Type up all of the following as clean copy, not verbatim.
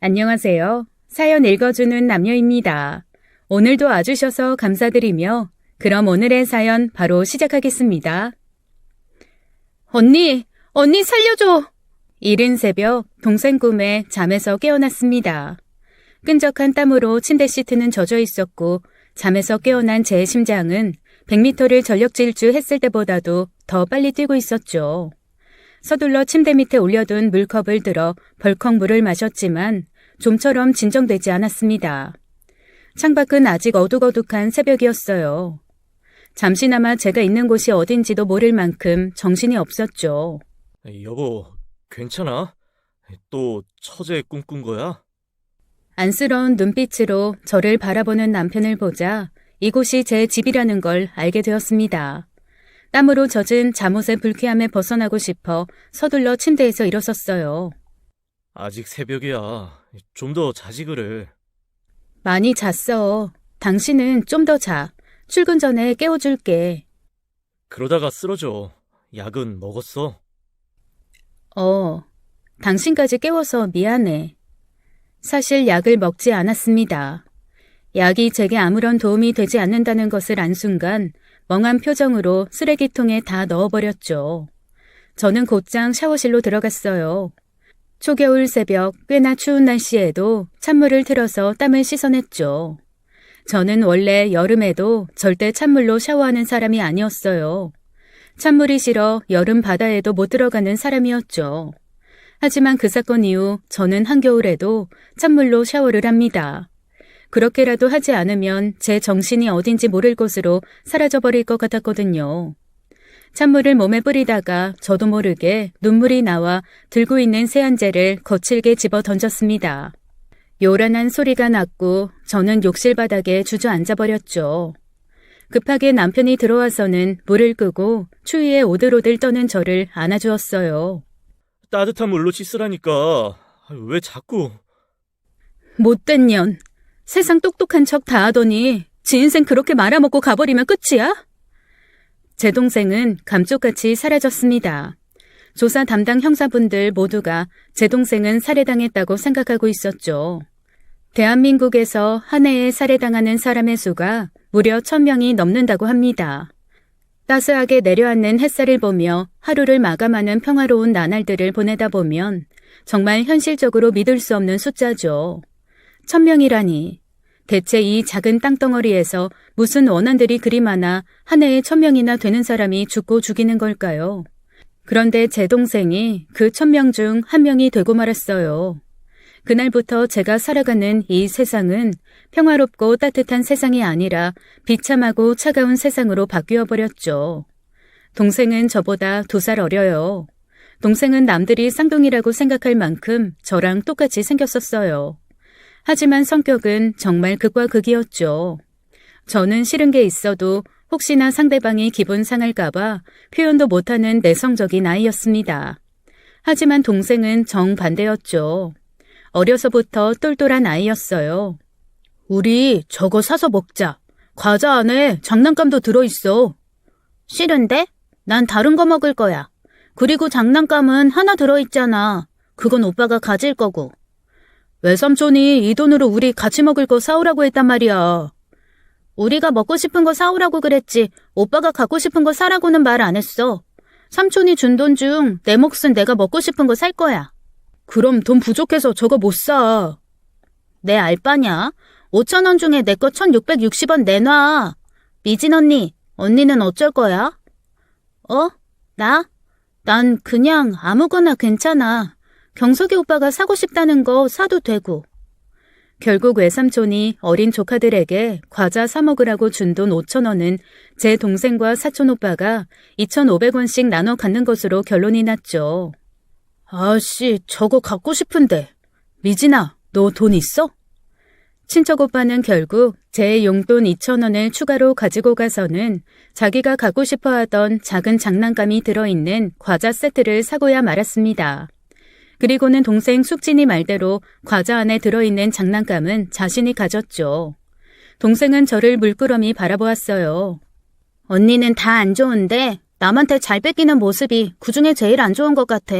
안녕하세요. 사연 읽어주는 남녀입니다. 오늘도 와주셔서 감사드리며 그럼 오늘의 사연 바로 시작하겠습니다. 언니 살려줘! 이른 새벽 동생 꿈에 잠에서 깨어났습니다. 끈적한 땀으로 침대 시트는 젖어 있었고 잠에서 깨어난 제 심장은 100m를 전력 질주했을 때보다도 더 빨리 뛰고 있었죠. 서둘러 침대 밑에 올려둔 물컵을 들어 벌컥 물을 마셨지만 좀처럼 진정되지 않았습니다. 창밖은 아직 어둑어둑한 새벽이었어요. 잠시나마 제가 있는 곳이 어딘지도 모를 만큼 정신이 없었죠. 여보, 괜찮아? 또 처제 꿈꾼 거야? 안쓰러운 눈빛으로 저를 바라보는 남편을 보자 이곳이 제 집이라는 걸 알게 되었습니다. 땀으로 젖은 잠옷의 불쾌함에 벗어나고 싶어 서둘러 침대에서 일어섰어요. 아직 새벽이야. 좀 더 자지 그래. 많이 잤어. 당신은 좀 더 자. 출근 전에 깨워줄게. 그러다가 쓰러져. 약은 먹었어? 당신까지 깨워서 미안해. 사실 약을 먹지 않았습니다. 약이 제게 아무런 도움이 되지 않는다는 것을 안 순간 멍한 표정으로 쓰레기통에 다 넣어버렸죠. 저는 곧장 샤워실로 들어갔어요. 초겨울 새벽 꽤나 추운 날씨에도 찬물을 틀어서 땀을 씻어냈죠. 저는 원래 여름에도 절대 찬물로 샤워하는 사람이 아니었어요. 찬물이 싫어 여름 바다에도 못 들어가는 사람이었죠. 하지만 그 사건 이후 저는 한겨울에도 찬물로 샤워를 합니다. 그렇게라도 하지 않으면 제 정신이 어딘지 모를 곳으로 사라져버릴 것 같았거든요. 찬물을 몸에 뿌리다가 저도 모르게 눈물이 나와 들고 있는 세안제를 거칠게 집어 던졌습니다. 요란한 소리가 났고 저는 욕실 바닥에 주저앉아버렸죠. 급하게 남편이 들어와서는 물을 끄고 추위에 오들오들 떠는 저를 안아주었어요. 따뜻한 물로 씻으라니까. 왜 자꾸... 못된 년. 세상 똑똑한 척 다 하더니 지 인생 그렇게 말아먹고 가버리면 끝이야? 제 동생은 감쪽같이 사라졌습니다. 조사 담당 형사분들 모두가 제 동생은 살해당했다고 생각하고 있었죠. 대한민국에서 한 해에 살해당하는 사람의 수가 무려 1000명이 넘는다고 합니다. 따스하게 내려앉는 햇살을 보며 하루를 마감하는 평화로운 나날들을 보내다 보면 정말 현실적으로 믿을 수 없는 숫자죠. 1000명이라니. 대체 이 작은 땅덩어리에서 무슨 원한들이 그리 많아 한 해에 1000명이나 되는 사람이 죽고 죽이는 걸까요? 그런데 제 동생이 그 1000명 중 한 명이 되고 말았어요. 그날부터 제가 살아가는 이 세상은 평화롭고 따뜻한 세상이 아니라 비참하고 차가운 세상으로 바뀌어 버렸죠. 동생은 저보다 2살 어려요. 동생은 남들이 쌍둥이라고 생각할 만큼 저랑 똑같이 생겼었어요. 하지만 성격은 정말 극과 극이었죠. 저는 싫은 게 있어도 혹시나 상대방이 기분 상할까봐 표현도 못하는 내성적인 아이였습니다. 하지만 동생은 정반대였죠. 어려서부터 똘똘한 아이였어요. 우리 저거 사서 먹자. 과자 안에 장난감도 들어있어. 싫은데? 난 다른 거 먹을 거야. 그리고 장난감은 하나 들어있잖아. 그건 오빠가 가질 거고. 외삼촌이 이 돈으로 우리 같이 먹을 거 사오라고 했단 말이야. 우리가 먹고 싶은 거 사오라고 그랬지 오빠가 갖고 싶은 거 사라고는 말 안 했어. 삼촌이 준 돈 중 내 몫은 내가 먹고 싶은 거 살 거야. 그럼 돈 부족해서 저거 못 사. 내 알바냐? 5,000원 중에 내 거 1,660원 내놔. 미진 언니는 어쩔 거야? 나? 난 그냥 아무거나 괜찮아. 경석이 오빠가 사고 싶다는 거 사도 되고. 결국 외삼촌이 어린 조카들에게 과자 사 먹으라고 준 돈 5,000원은 제 동생과 사촌 오빠가 2,500원씩 나눠 갖는 것으로 결론이 났죠. 아씨, 저거 갖고 싶은데. 미진아, 너 돈 있어? 친척 오빠는 결국 제 용돈 2,000원을 추가로 가지고 가서는 자기가 갖고 싶어 하던 작은 장난감이 들어있는 과자 세트를 사고야 말았습니다. 그리고는 동생 숙진이 말대로 과자 안에 들어있는 장난감은 자신이 가졌죠. 동생은 저를 물끄러미 바라보았어요. 언니는 다 안 좋은데 남한테 잘 뺏기는 모습이 그중에 제일 안 좋은 것 같아.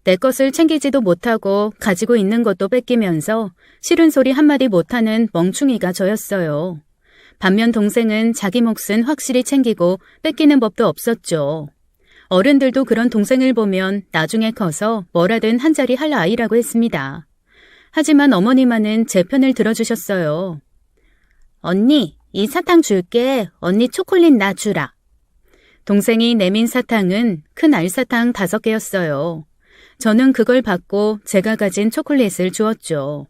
내 것을 챙기지도 못하고 가지고 있는 것도 뺏기면서 싫은 소리 한마디 못하는 멍충이가 저였어요. 반면 동생은 자기 몫은 확실히 챙기고 뺏기는 법도 없었죠. 어른들도 그런 동생을 보면 나중에 커서 뭐라든 한 자리 할 아이라고 했습니다. 하지만 어머니만은 제 편을 들어주셨어요. 언니, 이 사탕 줄게. 언니 초콜릿 나 주라. 동생이 내민 사탕은 큰 알사탕 5개였어요. 저는 그걸 받고 제가 가진 초콜릿을 주었죠.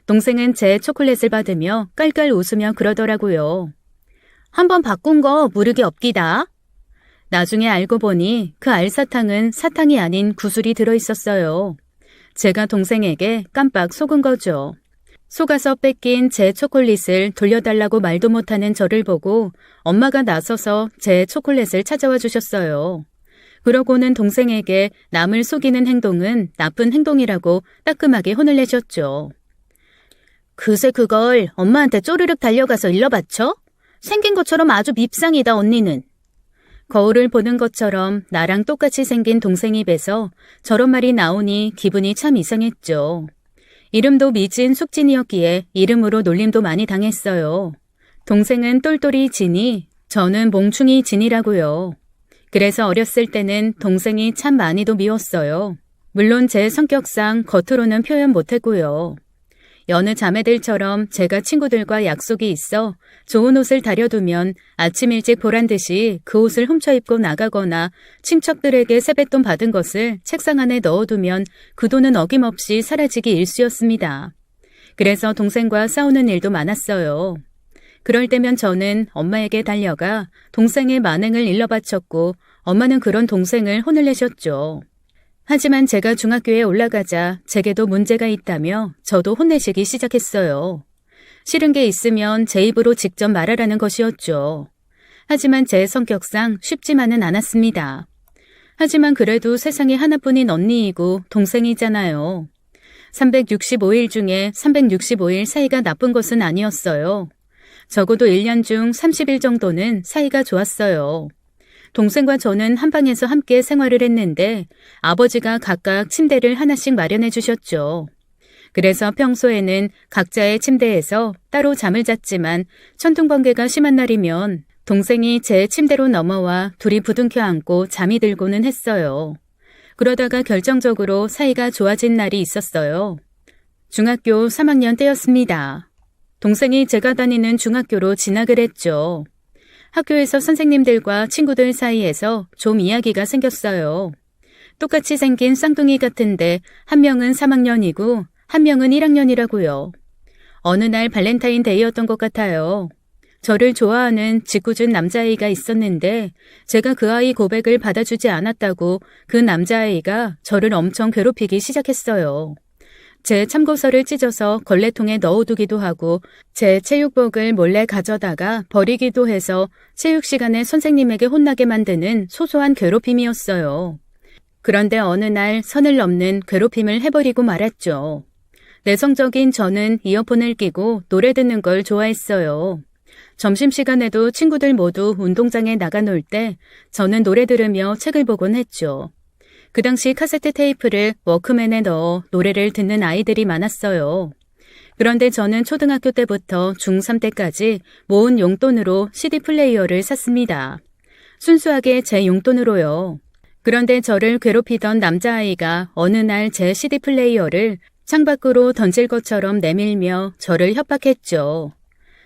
동생은 제 초콜릿을 받으며 깔깔 웃으며 그러더라고요. 한번 바꾼 거 무르게 없기다. 나중에 알고 보니 그 알사탕은 사탕이 아닌 구슬이 들어있었어요. 제가 동생에게 깜빡 속은 거죠. 속아서 뺏긴 제 초콜릿을 돌려달라고 말도 못하는 저를 보고 엄마가 나서서 제 초콜릿을 찾아와 주셨어요. 그러고는 동생에게 남을 속이는 행동은 나쁜 행동이라고 따끔하게 혼을 내셨죠. 그새 그걸 엄마한테 쪼르륵 달려가서 일러바쳐? 생긴 것처럼 아주 밉상이다 언니는. 거울을 보는 것처럼 나랑 똑같이 생긴 동생 입에서 저런 말이 나오니 기분이 참 이상했죠. 이름도 미진 숙진이었기에 이름으로 놀림도 많이 당했어요. 동생은 똘똘이 진이, 저는 몽충이 진이라고요. 그래서 어렸을 때는 동생이 참 많이도 미웠어요. 물론 제 성격상 겉으로는 표현 못했고요. 여느 자매들처럼 제가 친구들과 약속이 있어 좋은 옷을 다려두면 아침 일찍 보란 듯이 그 옷을 훔쳐 입고 나가거나 친척들에게 세뱃돈 받은 것을 책상 안에 넣어두면 그 돈은 어김없이 사라지기 일쑤였습니다. 그래서 동생과 싸우는 일도 많았어요. 그럴 때면 저는 엄마에게 달려가 동생의 만행을 일러바쳤고 엄마는 그런 동생을 혼을 내셨죠. 하지만 제가 중학교에 올라가자 제게도 문제가 있다며 저도 혼내시기 시작했어요. 싫은 게 있으면 제 입으로 직접 말하라는 것이었죠. 하지만 제 성격상 쉽지만은 않았습니다. 하지만 그래도 세상에 하나뿐인 언니이고 동생이잖아요. 365일 중에 365일 사이가 나쁜 것은 아니었어요. 적어도 1년 중 30일 정도는 사이가 좋았어요. 동생과 저는 한 방에서 함께 생활을 했는데 아버지가 각각 침대를 하나씩 마련해 주셨죠. 그래서 평소에는 각자의 침대에서 따로 잠을 잤지만 천둥번개가 심한 날이면 동생이 제 침대로 넘어와 둘이 부둥켜 안고 잠이 들고는 했어요. 그러다가 결정적으로 사이가 좋아진 날이 있었어요. 중학교 3학년 때였습니다. 동생이 제가 다니는 중학교로 진학을 했죠. 학교에서 선생님들과 친구들 사이에서 좀 이야기가 생겼어요. 똑같이 생긴 쌍둥이 같은데 한 명은 3학년이고 한 명은 1학년이라고요. 어느 날 발렌타인데이였던 것 같아요. 저를 좋아하는 짓궂은 남자아이가 있었는데 제가 그 아이 고백을 받아주지 않았다고 그 남자아이가 저를 엄청 괴롭히기 시작했어요. 제 참고서를 찢어서 걸레통에 넣어두기도 하고 제 체육복을 몰래 가져다가 버리기도 해서 체육 시간에 선생님에게 혼나게 만드는 소소한 괴롭힘이었어요. 그런데 어느 날 선을 넘는 괴롭힘을 해버리고 말았죠. 내성적인 저는 이어폰을 끼고 노래 듣는 걸 좋아했어요. 점심시간에도 친구들 모두 운동장에 나가 놀 때 저는 노래 들으며 책을 보곤 했죠. 그 당시 카세트 테이프를 워크맨에 넣어 노래를 듣는 아이들이 많았어요. 그런데 저는 초등학교 때부터 중3 때까지 모은 용돈으로 CD 플레이어를 샀습니다. 순수하게 제 용돈으로요. 그런데 저를 괴롭히던 남자아이가 어느 날 제 CD 플레이어를 창밖으로 던질 것처럼 내밀며 저를 협박했죠.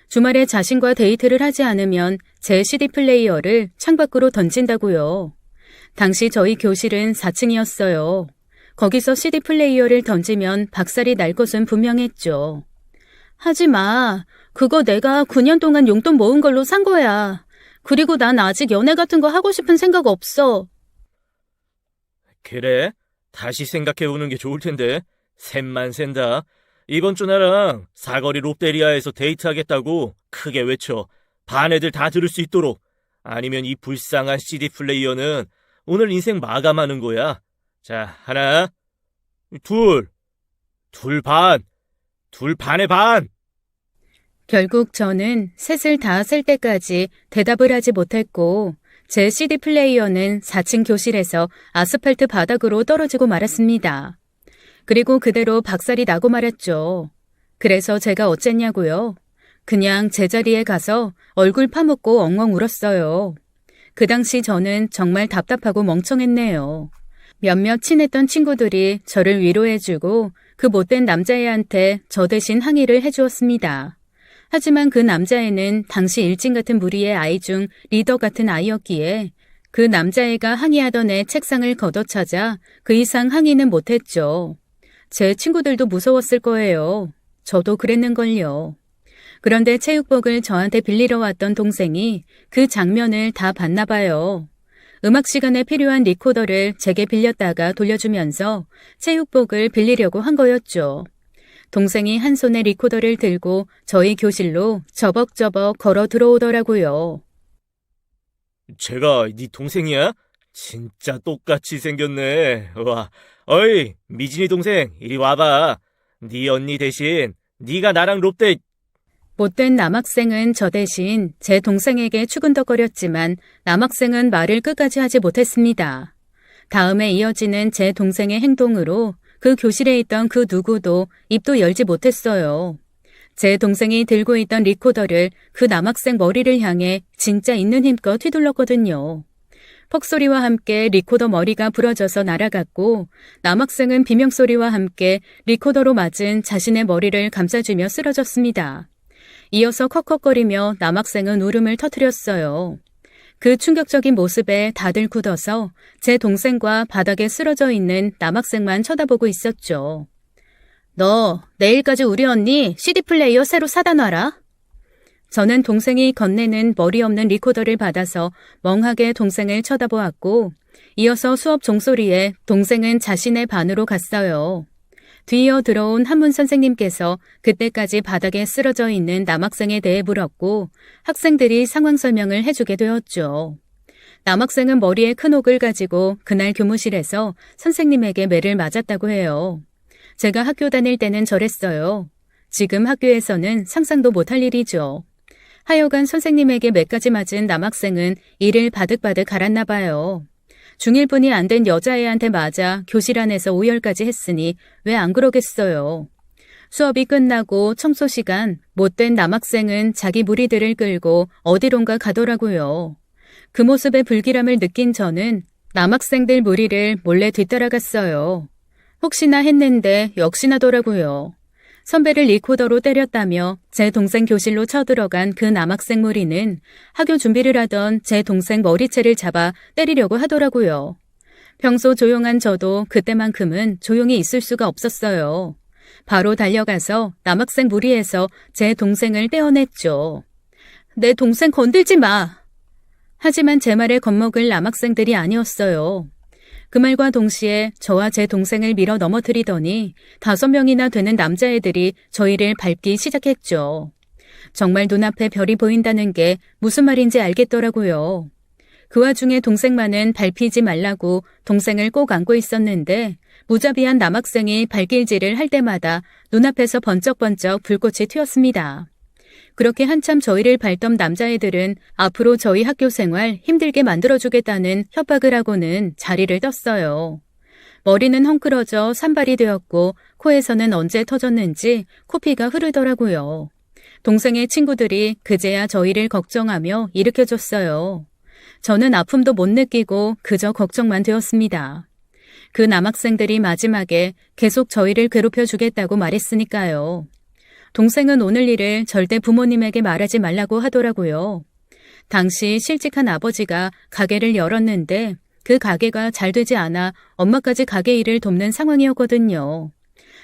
주말에 자신과 데이트를 하지 않으면 제 CD 플레이어를 창밖으로 던진다고요. 당시 저희 교실은 4층이었어요. 거기서 CD 플레이어를 던지면 박살이 날 것은 분명했죠. 하지 마. 그거 내가 9년 동안 용돈 모은 걸로 산 거야. 그리고 난 아직 연애 같은 거 하고 싶은 생각 없어. 그래? 다시 생각해 보는 게 좋을 텐데. 샘만 샌다. 이번 주 나랑 사거리 롯데리아에서 데이트하겠다고 크게 외쳐. 반 애들 다 들을 수 있도록. 아니면 이 불쌍한 CD 플레이어는 오늘 인생 마감하는 거야. 자, 하나, 둘 반, 둘 반의 반. 결국 저는 셋을 다 셀 때까지 대답을 하지 못했고 제 CD 플레이어는 4층 교실에서 아스팔트 바닥으로 떨어지고 말았습니다. 그리고 그대로 박살이 나고 말았죠. 그래서 제가 어쨌냐고요? 그냥 제자리에 가서 얼굴 파묻고 엉엉 울었어요. 그 당시 저는 정말 답답하고 멍청했네요. 몇몇 친했던 친구들이 저를 위로해주고 그 못된 남자애한테 저 대신 항의를 해주었습니다. 하지만 그 남자애는 당시 일진 같은 무리의 아이 중 리더 같은 아이였기에 그 남자애가 항의하던 애 책상을 걷어차자 그 이상 항의는 못했죠. 제 친구들도 무서웠을 거예요. 저도 그랬는걸요. 그런데 체육복을 저한테 빌리러 왔던 동생이 그 장면을 다 봤나 봐요. 음악 시간에 필요한 리코더를 제게 빌렸다가 돌려주면서 체육복을 빌리려고 한 거였죠. 동생이 한 손에 리코더를 들고 저희 교실로 저벅저벅 걸어 들어오더라고요. 제가 네 동생이야? 진짜 똑같이 생겼네. 와, 어이, 미진이 동생, 이리 와봐. 네 언니 대신 네가 나랑 롯데. 못된 남학생은 저 대신 제 동생에게 추근덕거렸지만 남학생은 말을 끝까지 하지 못했습니다. 다음에 이어지는 제 동생의 행동으로 그 교실에 있던 그 누구도 입도 열지 못했어요. 제 동생이 들고 있던 리코더를 그 남학생 머리를 향해 진짜 있는 힘껏 휘둘렀거든요. 퍽소리와 함께 리코더 머리가 부러져서 날아갔고 남학생은 비명소리와 함께 리코더로 맞은 자신의 머리를 감싸주며 쓰러졌습니다. 이어서 컥컥거리며 남학생은 울음을 터뜨렸어요. 그 충격적인 모습에 다들 굳어서 제 동생과 바닥에 쓰러져 있는 남학생만 쳐다보고 있었죠. 너 내일까지 우리 언니 CD 플레이어 새로 사다 놔라. 저는 동생이 건네는 머리 없는 리코더를 받아서 멍하게 동생을 쳐다보았고 이어서 수업 종소리에 동생은 자신의 반으로 갔어요. 뒤이어 들어온 한문 선생님께서 그때까지 바닥에 쓰러져 있는 남학생에 대해 물었고 학생들이 상황 설명을 해주게 되었죠. 남학생은 머리에 큰 혹을 가지고 그날 교무실에서 선생님에게 매를 맞았다고 해요. 제가 학교 다닐 때는 저랬어요. 지금 학교에서는 상상도 못할 일이죠. 하여간 선생님에게 매까지 맞은 남학생은 이를 바득바득 갈았나 봐요. 중1분이 안 된 여자애한테 맞아 교실 안에서 오열까지 했으니 왜 안 그러겠어요. 수업이 끝나고 청소 시간 못된 남학생은 자기 무리들을 끌고 어디론가 가더라고요. 그 모습의 불길함을 느낀 저는 남학생들 무리를 몰래 뒤따라갔어요. 혹시나 했는데 역시나더라고요. 선배를 리코더로 때렸다며 제 동생 교실로 쳐들어간 그 남학생 무리는 학교 준비를 하던 제 동생 머리채를 잡아 때리려고 하더라고요. 평소 조용한 저도 그때만큼은 조용히 있을 수가 없었어요. 바로 달려가서 남학생 무리에서 제 동생을 떼어냈죠. 내 동생 건들지 마! 하지만 제 말에 겁먹을 남학생들이 아니었어요. 그 말과 동시에 저와 제 동생을 밀어 넘어뜨리더니 5명이나 되는 남자애들이 저희를 밟기 시작했죠. 정말 눈앞에 별이 보인다는 게 무슨 말인지 알겠더라고요. 그 와중에 동생만은 밟히지 말라고 동생을 꼭 안고 있었는데 무자비한 남학생이 발길질을 할 때마다 눈앞에서 번쩍번쩍 불꽃이 튀었습니다. 그렇게 한참 저희를 밟던 남자애들은 앞으로 저희 학교 생활 힘들게 만들어주겠다는 협박을 하고는 자리를 떴어요. 머리는 헝클어져 산발이 되었고 코에서는 언제 터졌는지 코피가 흐르더라고요. 동생의 친구들이 그제야 저희를 걱정하며 일으켜줬어요. 저는 아픔도 못 느끼고 그저 걱정만 되었습니다. 그 남학생들이 마지막에 계속 저희를 괴롭혀주겠다고 말했으니까요. 동생은 오늘 일을 절대 부모님에게 말하지 말라고 하더라고요. 당시 실직한 아버지가 가게를 열었는데 그 가게가 잘 되지 않아 엄마까지 가게 일을 돕는 상황이었거든요.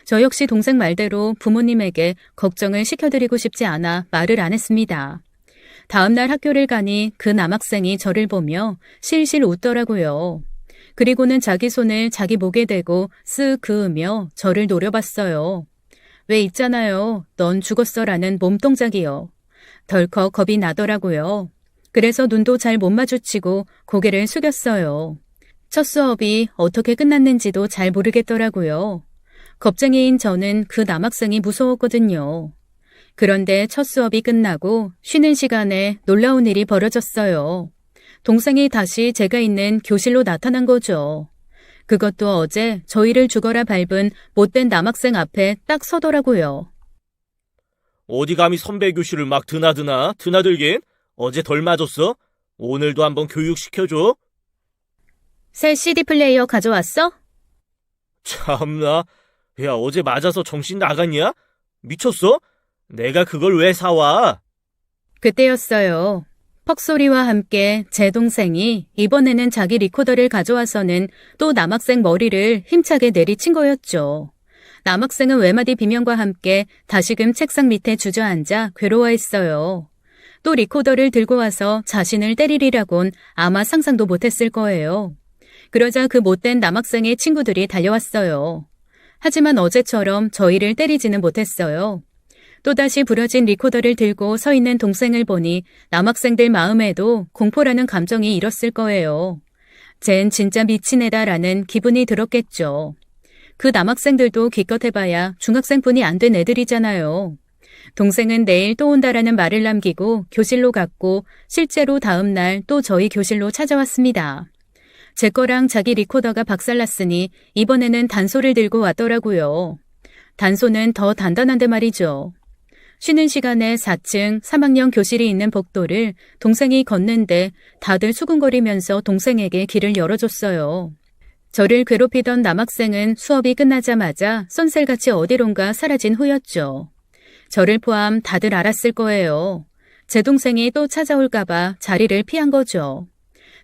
저 역시 동생 말대로 부모님에게 걱정을 시켜드리고 싶지 않아 말을 안 했습니다. 다음 날 학교를 가니 그 남학생이 저를 보며 실실 웃더라고요. 그리고는 자기 손을 자기 목에 대고 쓱 그으며 저를 노려봤어요. 왜 있잖아요. 넌 죽었어라는 몸동작이요. 덜컥 겁이 나더라고요. 그래서 눈도 잘 못 마주치고 고개를 숙였어요. 첫 수업이 어떻게 끝났는지도 잘 모르겠더라고요. 겁쟁이인 저는 그 남학생이 무서웠거든요. 그런데 첫 수업이 끝나고 쉬는 시간에 놀라운 일이 벌어졌어요. 동생이 다시 제가 있는 교실로 나타난 거죠. 그것도 어제 저희를 죽어라 밟은 못된 남학생 앞에 딱 서더라고요. 어디 감히 선배 교실을 막 드나들긴? 어제 덜 맞았어? 오늘도 한번 교육시켜줘. 새 CD 플레이어 가져왔어? 참나. 야, 어제 맞아서 정신 나갔냐? 미쳤어? 내가 그걸 왜 사와? 그때였어요. 퍽소리와 함께 제 동생이 이번에는 자기 리코더를 가져와서는 또 남학생 머리를 힘차게 내리친 거였죠. 남학생은 외마디 비명과 함께 다시금 책상 밑에 주저앉아 괴로워했어요. 또 리코더를 들고 와서 자신을 때리리라곤 아마 상상도 못했을 거예요. 그러자 그 못된 남학생의 친구들이 달려왔어요. 하지만 어제처럼 저희를 때리지는 못했어요. 또다시 부러진 리코더를 들고 서 있는 동생을 보니 남학생들 마음에도 공포라는 감정이 일었을 거예요. 쟨 진짜 미친 애다라는 기분이 들었겠죠. 그 남학생들도 기껏 해봐야 중학생뿐이 안 된 애들이잖아요. 동생은 내일 또 온다라는 말을 남기고 교실로 갔고 실제로 다음 날 또 저희 교실로 찾아왔습니다. 제 거랑 자기 리코더가 박살났으니 이번에는 단소를 들고 왔더라고요. 단소는 더 단단한데 말이죠. 쉬는 시간에 4층 3학년 교실이 있는 복도를 동생이 걷는데 다들 수군거리면서 동생에게 길을 열어줬어요. 저를 괴롭히던 남학생은 수업이 끝나자마자 쏜살같이 어디론가 사라진 후였죠. 저를 포함 다들 알았을 거예요. 제 동생이 또 찾아올까봐 자리를 피한 거죠.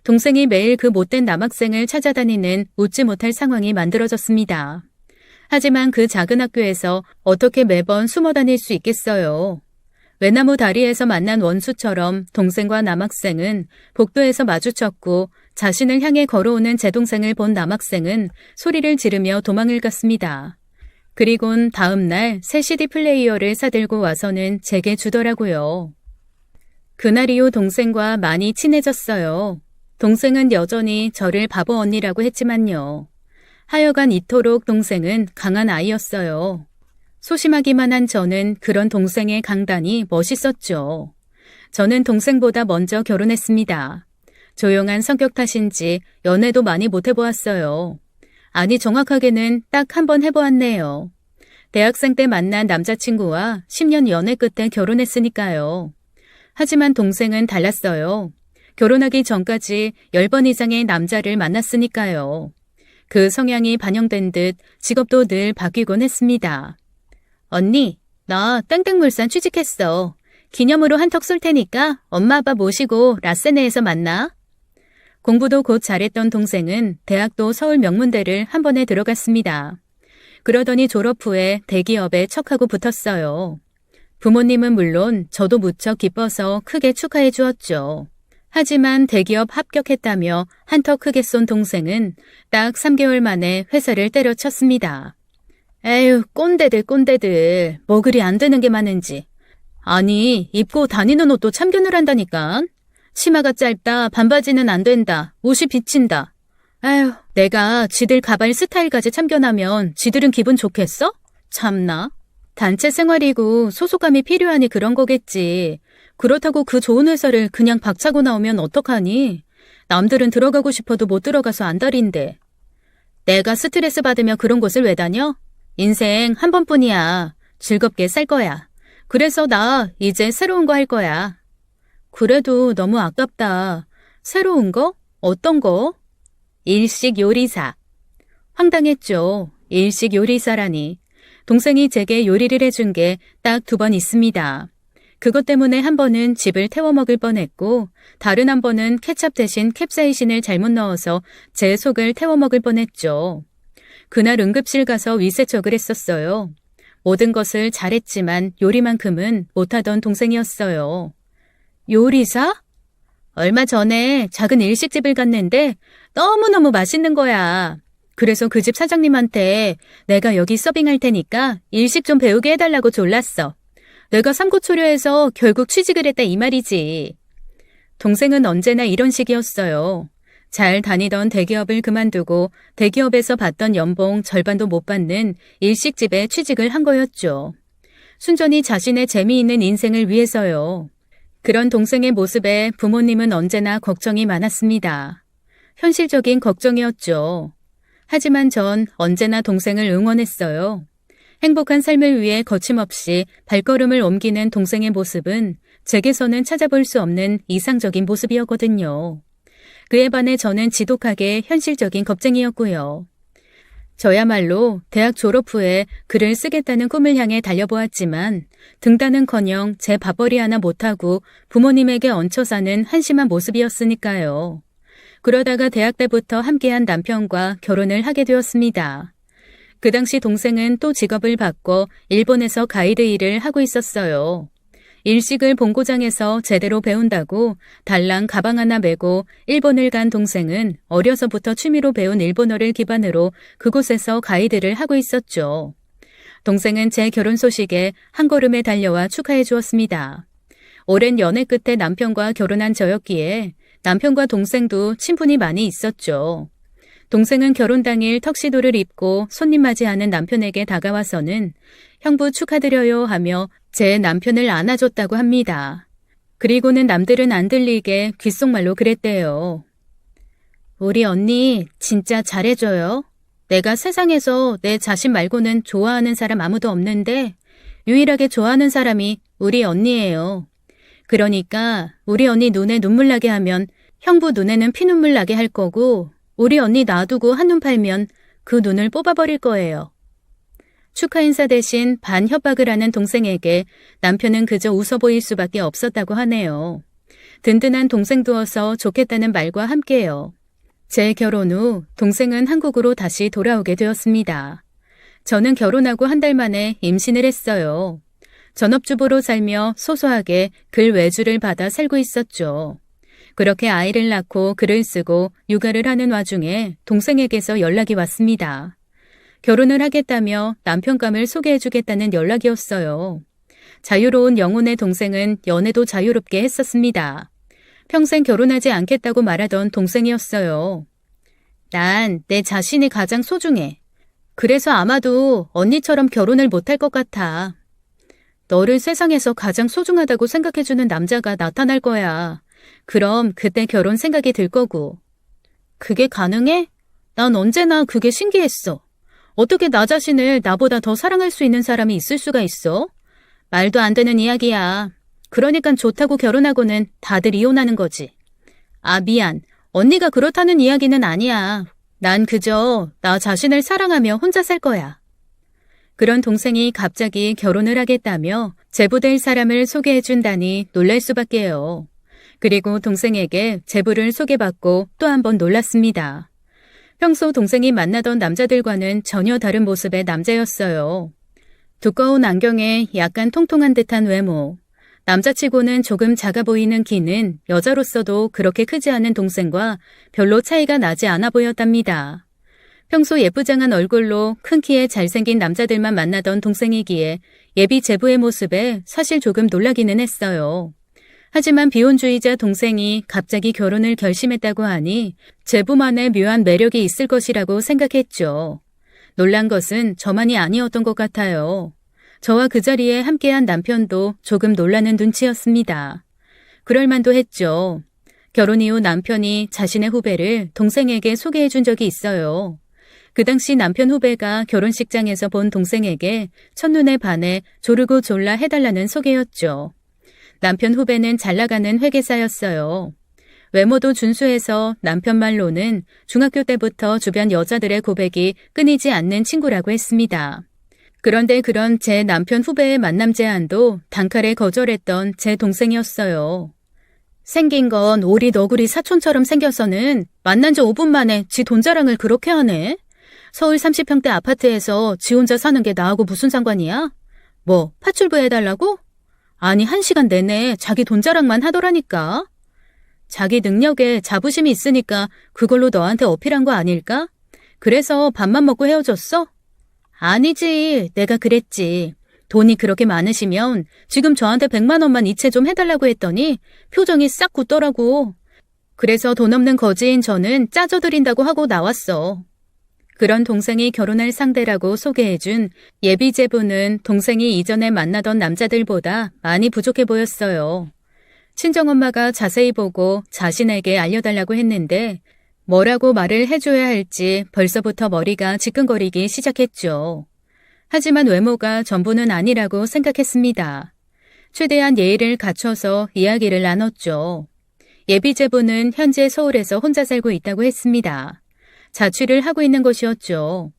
동생이 매일 그 못된 남학생을 찾아다니는 웃지 못할 상황이 만들어졌습니다. 하지만 그 작은 학교에서 어떻게 매번 숨어 다닐 수 있겠어요. 외나무 다리에서 만난 원수처럼 동생과 남학생은 복도에서 마주쳤고 자신을 향해 걸어오는 제 동생을 본 남학생은 소리를 지르며 도망을 갔습니다. 그리곤 다음 날 새 CD 플레이어를 사들고 와서는 제게 주더라고요. 그날 이후 동생과 많이 친해졌어요. 동생은 여전히 저를 바보 언니라고 했지만요. 하여간 이토록 동생은 강한 아이였어요. 소심하기만 한 저는 그런 동생의 강단이 멋있었죠. 저는 동생보다 먼저 결혼했습니다. 조용한 성격 탓인지 연애도 많이 못 해보았어요. 아니 정확하게는 딱 한 번 해보았네요. 대학생 때 만난 남자친구와 10년 연애 끝에 결혼했으니까요. 하지만 동생은 달랐어요. 결혼하기 전까지 10번 이상의 남자를 만났으니까요. 그 성향이 반영된 듯 직업도 늘 바뀌곤 했습니다. 언니, 나 땡땡물산 취직했어. 기념으로 한턱 쏠 테니까 엄마 아빠 모시고 라세네에서 만나. 공부도 곧 잘했던 동생은 대학도 서울 명문대를 한 번에 들어갔습니다. 그러더니 졸업 후에 대기업에 척하고 붙었어요. 부모님은 물론 저도 무척 기뻐서 크게 축하해 주었죠. 하지만 대기업 합격했다며 한턱 크게 쏜 동생은 딱 3개월 만에 회사를 때려쳤습니다. 에휴, 꼰대들. 뭐 그리 안 되는 게 많은지. 아니, 입고 다니는 옷도 참견을 한다니까. 치마가 짧다, 반바지는 안 된다, 옷이 비친다. 에휴, 내가 지들 가발 스타일까지 참견하면 지들은 기분 좋겠어? 참나. 단체 생활이고 소속감이 필요하니 그런 거겠지. 그렇다고 그 좋은 회사를 그냥 박차고 나오면 어떡하니? 남들은 들어가고 싶어도 못 들어가서 안달인데. 내가 스트레스 받으며 그런 곳을 왜 다녀? 인생 한 번뿐이야. 즐겁게 살 거야. 그래서 나 이제 새로운 거 할 거야. 그래도 너무 아깝다. 새로운 거? 어떤 거? 일식 요리사. 황당했죠. 일식 요리사라니. 동생이 제게 요리를 해준 게 딱 2번 있습니다. 그것 때문에 한 번은 집을 태워 먹을 뻔했고 다른 한 번은 케찹 대신 캡사이신을 잘못 넣어서 제 속을 태워 먹을 뻔했죠. 그날 응급실 가서 위세척을 했었어요. 모든 것을 잘했지만 요리만큼은 못하던 동생이었어요. 요리사? 얼마 전에 작은 일식집을 갔는데 너무너무 맛있는 거야. 그래서 그 집 사장님한테 내가 여기 서빙할 테니까 일식 좀 배우게 해달라고 졸랐어. 내가 삼고초려해서 결국 취직을 했다 이 말이지. 동생은 언제나 이런 식이었어요. 잘 다니던 대기업을 그만두고 대기업에서 받던 연봉 절반도 못 받는 일식집에 취직을 한 거였죠. 순전히 자신의 재미있는 인생을 위해서요. 그런 동생의 모습에 부모님은 언제나 걱정이 많았습니다. 현실적인 걱정이었죠. 하지만 전 언제나 동생을 응원했어요. 행복한 삶을 위해 거침없이 발걸음을 옮기는 동생의 모습은 제게서는 찾아볼 수 없는 이상적인 모습이었거든요. 그에 반해 저는 지독하게 현실적인 겁쟁이였고요. 저야말로 대학 졸업 후에 글을 쓰겠다는 꿈을 향해 달려보았지만 등단은커녕 제 밥벌이 하나 못하고 부모님에게 얹혀 사는 한심한 모습이었으니까요. 그러다가 대학 때부터 함께한 남편과 결혼을 하게 되었습니다. 그 당시 동생은 또 직업을 바꿔 일본에서 가이드 일을 하고 있었어요. 일식을 본고장에서 제대로 배운다고 달랑 가방 하나 메고 일본을 간 동생은 어려서부터 취미로 배운 일본어를 기반으로 그곳에서 가이드를 하고 있었죠. 동생은 제 결혼 소식에 한 걸음에 달려와 축하해 주었습니다. 오랜 연애 끝에 남편과 결혼한 저였기에 남편과 동생도 친분이 많이 있었죠. 동생은 결혼 당일 턱시도를 입고 손님 맞이하는 남편에게 다가와서는 형부 축하드려요 하며 제 남편을 안아줬다고 합니다. 그리고는 남들은 안 들리게 귓속말로 그랬대요. 우리 언니 진짜 잘해줘요. 내가 세상에서 내 자신 말고는 좋아하는 사람 아무도 없는데 유일하게 좋아하는 사람이 우리 언니예요. 그러니까 우리 언니 눈에 눈물 나게 하면 형부 눈에는 피눈물 나게 할 거고 우리 언니 놔두고 한눈 팔면 그 눈을 뽑아버릴 거예요. 축하 인사 대신 반협박을 하는 동생에게 남편은 그저 웃어 보일 수밖에 없었다고 하네요. 든든한 동생 두어서 좋겠다는 말과 함께요. 제 결혼 후 동생은 한국으로 다시 돌아오게 되었습니다. 저는 결혼하고 한 달 만에 임신을 했어요. 전업주부로 살며 소소하게 글 외주를 받아 살고 있었죠. 그렇게 아이를 낳고 글을 쓰고 육아를 하는 와중에 동생에게서 연락이 왔습니다. 결혼을 하겠다며 남편감을 소개해주겠다는 연락이었어요. 자유로운 영혼의 동생은 연애도 자유롭게 했었습니다. 평생 결혼하지 않겠다고 말하던 동생이었어요. 난 내 자신이 가장 소중해. 그래서 아마도 언니처럼 결혼을 못할 것 같아. 너를 세상에서 가장 소중하다고 생각해주는 남자가 나타날 거야. 그럼 그때 결혼 생각이 들 거고. 그게 가능해? 난 언제나 그게 신기했어. 어떻게 나 자신을 나보다 더 사랑할 수 있는 사람이 있을 수가 있어? 말도 안 되는 이야기야. 그러니까 좋다고 결혼하고는 다들 이혼하는 거지. 아, 미안. 언니가 그렇다는 이야기는 아니야. 난 그저 나 자신을 사랑하며 혼자 살 거야. 그런 동생이 갑자기 결혼을 하겠다며 제부될 사람을 소개해준다니 놀랄 수밖에요. 그리고 동생에게 제부를 소개받고 또 한 번 놀랐습니다. 평소 동생이 만나던 남자들과는 전혀 다른 모습의 남자였어요. 두꺼운 안경에 약간 통통한 듯한 외모, 남자치고는 조금 작아 보이는 키는 여자로서도 그렇게 크지 않은 동생과 별로 차이가 나지 않아 보였답니다. 평소 예쁘장한 얼굴로 큰 키에 잘생긴 남자들만 만나던 동생이기에 예비 제부의 모습에 사실 조금 놀라기는 했어요. 하지만 비혼주의자 동생이 갑자기 결혼을 결심했다고 하니 제부만의 묘한 매력이 있을 것이라고 생각했죠. 놀란 것은 저만이 아니었던 것 같아요. 저와 그 자리에 함께한 남편도 조금 놀라는 눈치였습니다. 그럴만도 했죠. 결혼 이후 남편이 자신의 후배를 동생에게 소개해 준 적이 있어요. 그 당시 남편 후배가 결혼식장에서 본 동생에게 첫눈에 반해 조르고 졸라 해달라는 소개였죠. 남편 후배는 잘나가는 회계사였어요. 외모도 준수해서 남편 말로는 중학교 때부터 주변 여자들의 고백이 끊이지 않는 친구라고 했습니다. 그런데 그런 제 남편 후배의 만남 제안도 단칼에 거절했던 제 동생이었어요. 생긴 건 오리 너구리 사촌처럼 생겨서는 만난 지 5분 만에 지 돈 자랑을 그렇게 하네. 서울 30평대 아파트에서 지 혼자 사는 게 나하고 무슨 상관이야? 뭐 파출부 해달라고? 아니 1시간 내내 자기 돈 자랑만 하더라니까. 자기 능력에 자부심이 있으니까 그걸로 너한테 어필한 거 아닐까? 그래서 밥만 먹고 헤어졌어? 아니지, 내가 그랬지. 돈이 그렇게 많으시면 지금 저한테 100만 원만 이체 좀 해달라고 했더니 표정이 싹 굳더라고. 그래서 돈 없는 거지인 저는 짜져드린다고 하고 나왔어. 그런 동생이 결혼할 상대라고 소개해준 예비 제부는 동생이 이전에 만나던 남자들보다 많이 부족해 보였어요. 친정엄마가 자세히 보고 자신에게 알려달라고 했는데 뭐라고 말을 해줘야 할지 벌써부터 머리가 지끈거리기 시작했죠. 하지만 외모가 전부는 아니라고 생각했습니다. 최대한 예의를 갖춰서 이야기를 나눴죠. 예비제부는 현재 서울에서 혼자 살고 있다고 했습니다. 자취를 하고 있는 것이었죠.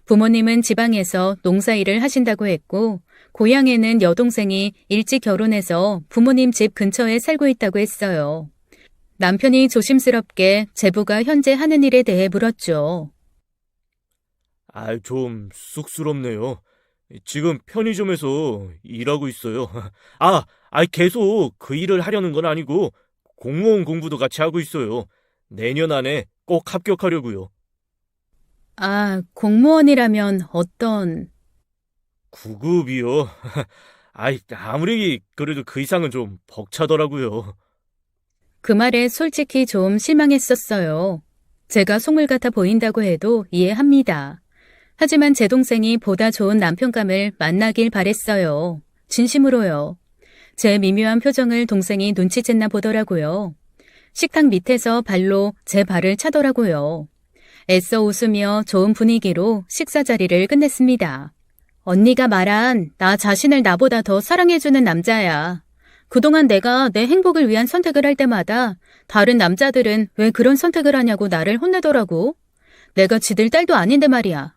부모님은 지방에서 농사일을 하신다고 했고 고향에는 여동생이 일찍 결혼해서 부모님 집 근처에 살고 있다고 했어요. 남편이 조심스럽게 제부가 현재 하는 일에 대해 물었죠. 좀 쑥스럽네요. 지금 편의점에서 일하고 있어요. 계속 그 일을 하려는 건 아니고 공무원 공부도 같이 하고 있어요. 내년 안에 꼭 합격하려고요. 공무원이라면 어떤... 9급이요. 아무리 그래도 그 이상은 좀 벅차더라고요. 그 말에 솔직히 좀 실망했었어요. 제가 속물 같아 보인다고 해도 이해합니다. 하지만 제 동생이 보다 좋은 남편감을 만나길 바랬어요. 진심으로요. 제 미묘한 표정을 동생이 눈치챘나 보더라고요. 식탁 밑에서 발로 제 발을 차더라고요. 애써 웃으며 좋은 분위기로 식사 자리를 끝냈습니다. 언니가 말한 나 자신을 나보다 더 사랑해주는 남자야. 그동안 내가 내 행복을 위한 선택을 할 때마다 다른 남자들은 왜 그런 선택을 하냐고 나를 혼내더라고. 내가 지들 딸도 아닌데 말이야.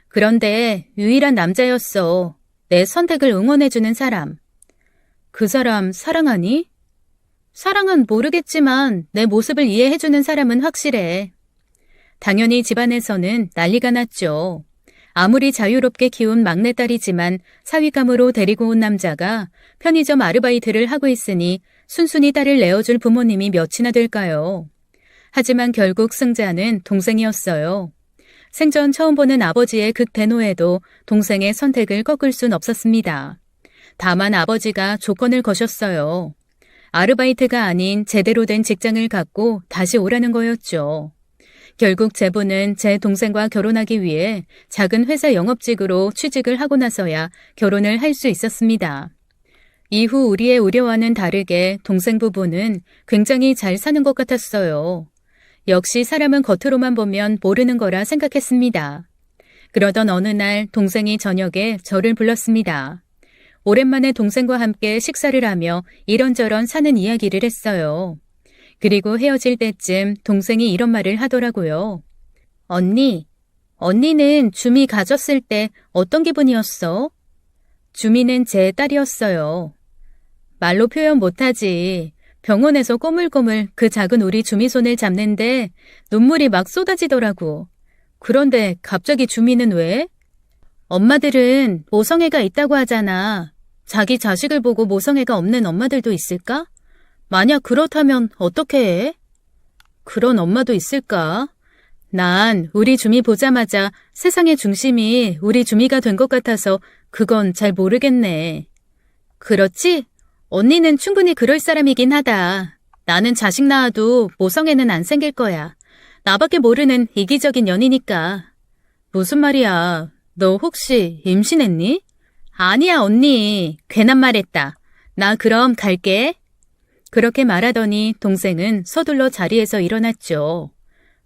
그런데 유일한 남자였어. 내 선택을 응원해주는 사람. 그 사람 사랑하니? 사랑은 모르겠지만 내 모습을 이해해주는 사람은 확실해. 당연히 집안에서는 난리가 났죠. 아무리 자유롭게 키운 막내딸이지만 사위감으로 데리고 온 남자가 편의점 아르바이트를 하고 있으니 순순히 딸을 내어줄 부모님이 몇이나 될까요? 하지만 결국 승자는 동생이었어요. 생전 처음 보는 아버지의 극대노에도 동생의 선택을 꺾을 순 없었습니다. 다만 아버지가 조건을 거셨어요. 아르바이트가 아닌 제대로 된 직장을 갖고 다시 오라는 거였죠. 결국 제부는 제 동생과 결혼하기 위해 작은 회사 영업직으로 취직을 하고 나서야 결혼을 할 수 있었습니다. 이후 우리의 우려와는 다르게 동생 부부는 굉장히 잘 사는 것 같았어요. 역시 사람은 겉으로만 보면 모르는 거라 생각했습니다. 그러던 어느 날 동생이 저녁에 저를 불렀습니다. 오랜만에 동생과 함께 식사를 하며 이런저런 사는 이야기를 했어요. 그리고 헤어질 때쯤 동생이 이런 말을 하더라고요. 언니는 주미 가졌을 때 어떤 기분이었어? 주미는 제 딸이었어요. 말로 표현 못하지. 병원에서 꼬물꼬물 그 작은 우리 주미 손을 잡는데 눈물이 막 쏟아지더라고. 그런데 갑자기 주미는 왜? 엄마들은 모성애가 있다고 하잖아. 자기 자식을 보고 모성애가 없는 엄마들도 있을까? 만약 그렇다면 어떻게 해? 그런 엄마도 있을까? 난 우리 주미 보자마자 세상의 중심이 우리 주미가 된 것 같아서 그건 잘 모르겠네. 그렇지? 언니는 충분히 그럴 사람이긴 하다. 나는 자식 낳아도 모성애는 안 생길 거야. 나밖에 모르는 이기적인 년이니까. 무슨 말이야? 너 혹시 임신했니? 아니야, 언니. 괜한 말했다. 나 그럼 갈게. 그렇게 말하더니 동생은 서둘러 자리에서 일어났죠.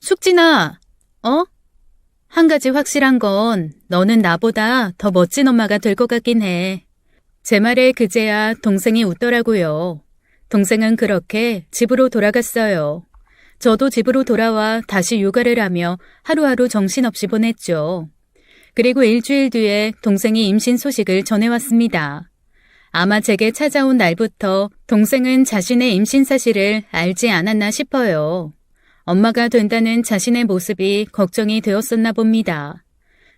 숙진아, 한 가지 확실한 건 너는 나보다 더 멋진 엄마가 될 것 같긴 해. 제 말에 그제야 동생이 웃더라고요. 동생은 그렇게 집으로 돌아갔어요. 저도 집으로 돌아와 다시 육아를 하며 하루하루 정신없이 보냈죠. 그리고 일주일 뒤에 동생이 임신 소식을 전해왔습니다. 아마 제게 찾아온 날부터 동생은 자신의 임신 사실을 알지 않았나 싶어요. 엄마가 된다는 자신의 모습이 걱정이 되었었나 봅니다.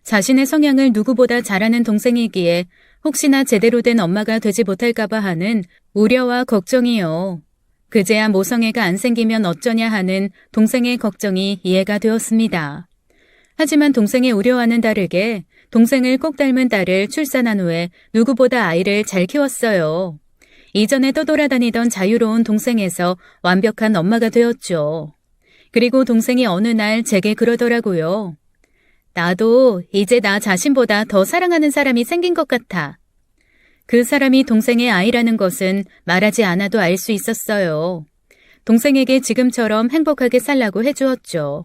자신의 성향을 누구보다 잘 아는 동생이기에 혹시나 제대로 된 엄마가 되지 못할까봐 하는 우려와 걱정이요. 그제야 모성애가 안 생기면 어쩌냐 하는 동생의 걱정이 이해가 되었습니다. 하지만 동생의 우려와는 다르게 동생을 꼭 닮은 딸을 출산한 후에 누구보다 아이를 잘 키웠어요. 이전에 떠돌아다니던 자유로운 동생에서 완벽한 엄마가 되었죠. 그리고 동생이 어느 날 제게 그러더라고요. 나도 이제 나 자신보다 더 사랑하는 사람이 생긴 것 같아. 그 사람이 동생의 아이라는 것은 말하지 않아도 알 수 있었어요. 동생에게 지금처럼 행복하게 살라고 해주었죠.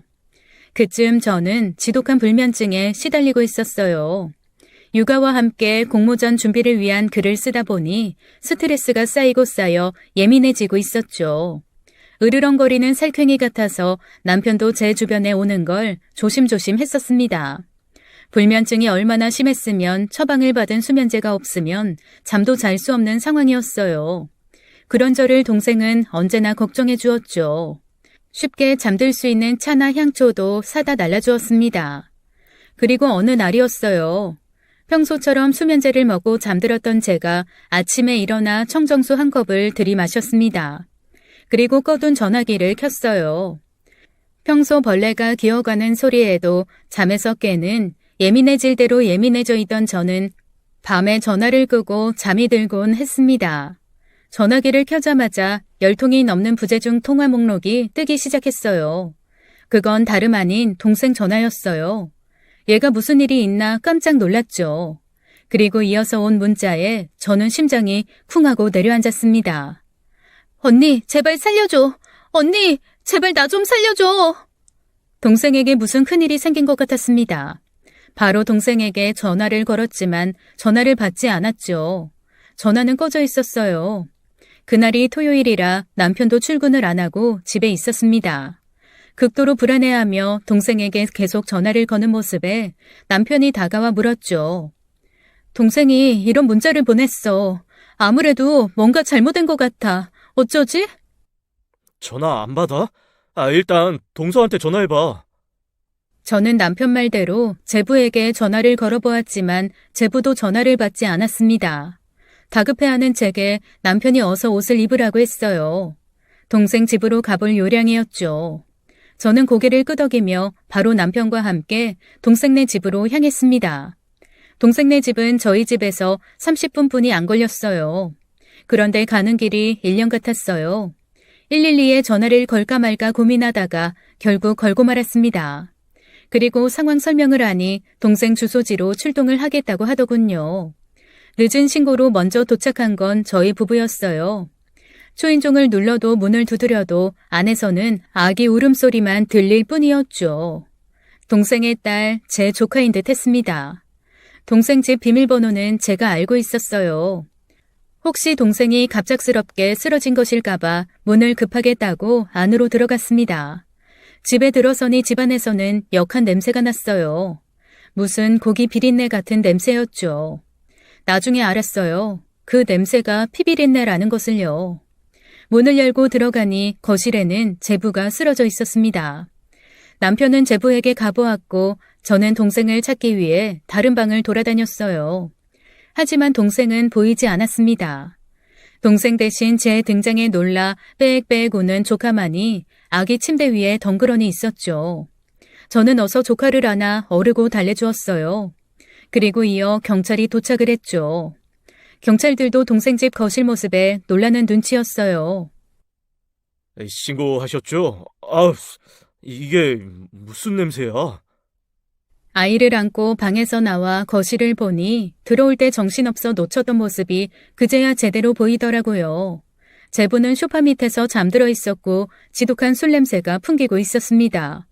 그쯤 저는 지독한 불면증에 시달리고 있었어요. 육아와 함께 공모전 준비를 위한 글을 쓰다 보니 스트레스가 쌓이고 쌓여 예민해지고 있었죠. 으르렁거리는 살쾡이 같아서 남편도 제 주변에 오는 걸 조심조심 했었습니다. 불면증이 얼마나 심했으면 처방을 받은 수면제가 없으면 잠도 잘 수 없는 상황이었어요. 그런 저를 동생은 언제나 걱정해 주었죠. 쉽게 잠들 수 있는 차나 향초도 사다 날라주었습니다. 그리고 어느 날이었어요. 평소처럼 수면제를 먹고 잠들었던 제가 아침에 일어나 청정수 한 컵을 들이마셨습니다. 그리고 꺼둔 전화기를 켰어요. 평소 벌레가 기어가는 소리에도 잠에서 깨는 예민해질 대로 예민해져 있던 저는 밤에 전화를 끄고 잠이 들곤 했습니다. 전화기를 켜자마자 10통이 넘는 부재중 통화 목록이 뜨기 시작했어요. 그건 다름 아닌 동생 전화였어요. 얘가 무슨 일이 있나 깜짝 놀랐죠. 그리고 이어서 온 문자에 저는 심장이 쿵 하고 내려앉았습니다. 언니, 제발 살려줘. 언니, 제발 나 좀 살려줘. 동생에게 무슨 큰일이 생긴 것 같았습니다. 바로 동생에게 전화를 걸었지만 전화를 받지 않았죠. 전화는 꺼져 있었어요. 그날이 토요일이라 남편도 출근을 안 하고 집에 있었습니다. 극도로 불안해하며 동생에게 계속 전화를 거는 모습에 남편이 다가와 물었죠. 동생이 이런 문자를 보냈어. 아무래도 뭔가 잘못된 것 같아. 어쩌지? 전화 안 받아? 일단 동서한테 전화해봐. 저는 남편 말대로 제부에게 전화를 걸어보았지만 제부도 전화를 받지 않았습니다. 다급해하는 제게 남편이 어서 옷을 입으라고 했어요. 동생 집으로 가볼 요량이었죠. 저는 고개를 끄덕이며 바로 남편과 함께 동생네 집으로 향했습니다. 동생네 집은 저희 집에서 30분뿐이 안 걸렸어요. 그런데 가는 길이 1년 같았어요. 112에 전화를 걸까 말까 고민하다가 결국 걸고 말았습니다. 그리고 상황 설명을 하니 동생 주소지로 출동을 하겠다고 하더군요. 늦은 신고로 먼저 도착한 건 저희 부부였어요. 초인종을 눌러도 문을 두드려도 안에서는 아기 울음소리만 들릴 뿐이었죠. 동생의 딸, 제 조카인 듯 했습니다. 동생 집 비밀번호는 제가 알고 있었어요. 혹시 동생이 갑작스럽게 쓰러진 것일까봐 문을 급하게 따고 안으로 들어갔습니다. 집에 들어서니 집안에서는 역한 냄새가 났어요. 무슨 고기 비린내 같은 냄새였죠. 나중에 알았어요. 그 냄새가 피비린내라는 것을요. 문을 열고 들어가니 거실에는 제부가 쓰러져 있었습니다. 남편은 제부에게 가보았고 저는 동생을 찾기 위해 다른 방을 돌아다녔어요. 하지만 동생은 보이지 않았습니다. 동생 대신 제 등장에 놀라 빽빽 우는 조카만이 아기 침대 위에 덩그러니 있었죠. 저는 어서 조카를 안아 어르고 달래주었어요. 그리고 이어 경찰이 도착을 했죠. 경찰들도 동생 집 거실 모습에 놀라는 눈치였어요. 신고하셨죠? 이게 무슨 냄새야? 아이를 안고 방에서 나와 거실을 보니 들어올 때 정신없어 놓쳤던 모습이 그제야 제대로 보이더라고요. 제부는 소파 밑에서 잠들어 있었고 지독한 술 냄새가 풍기고 있었습니다.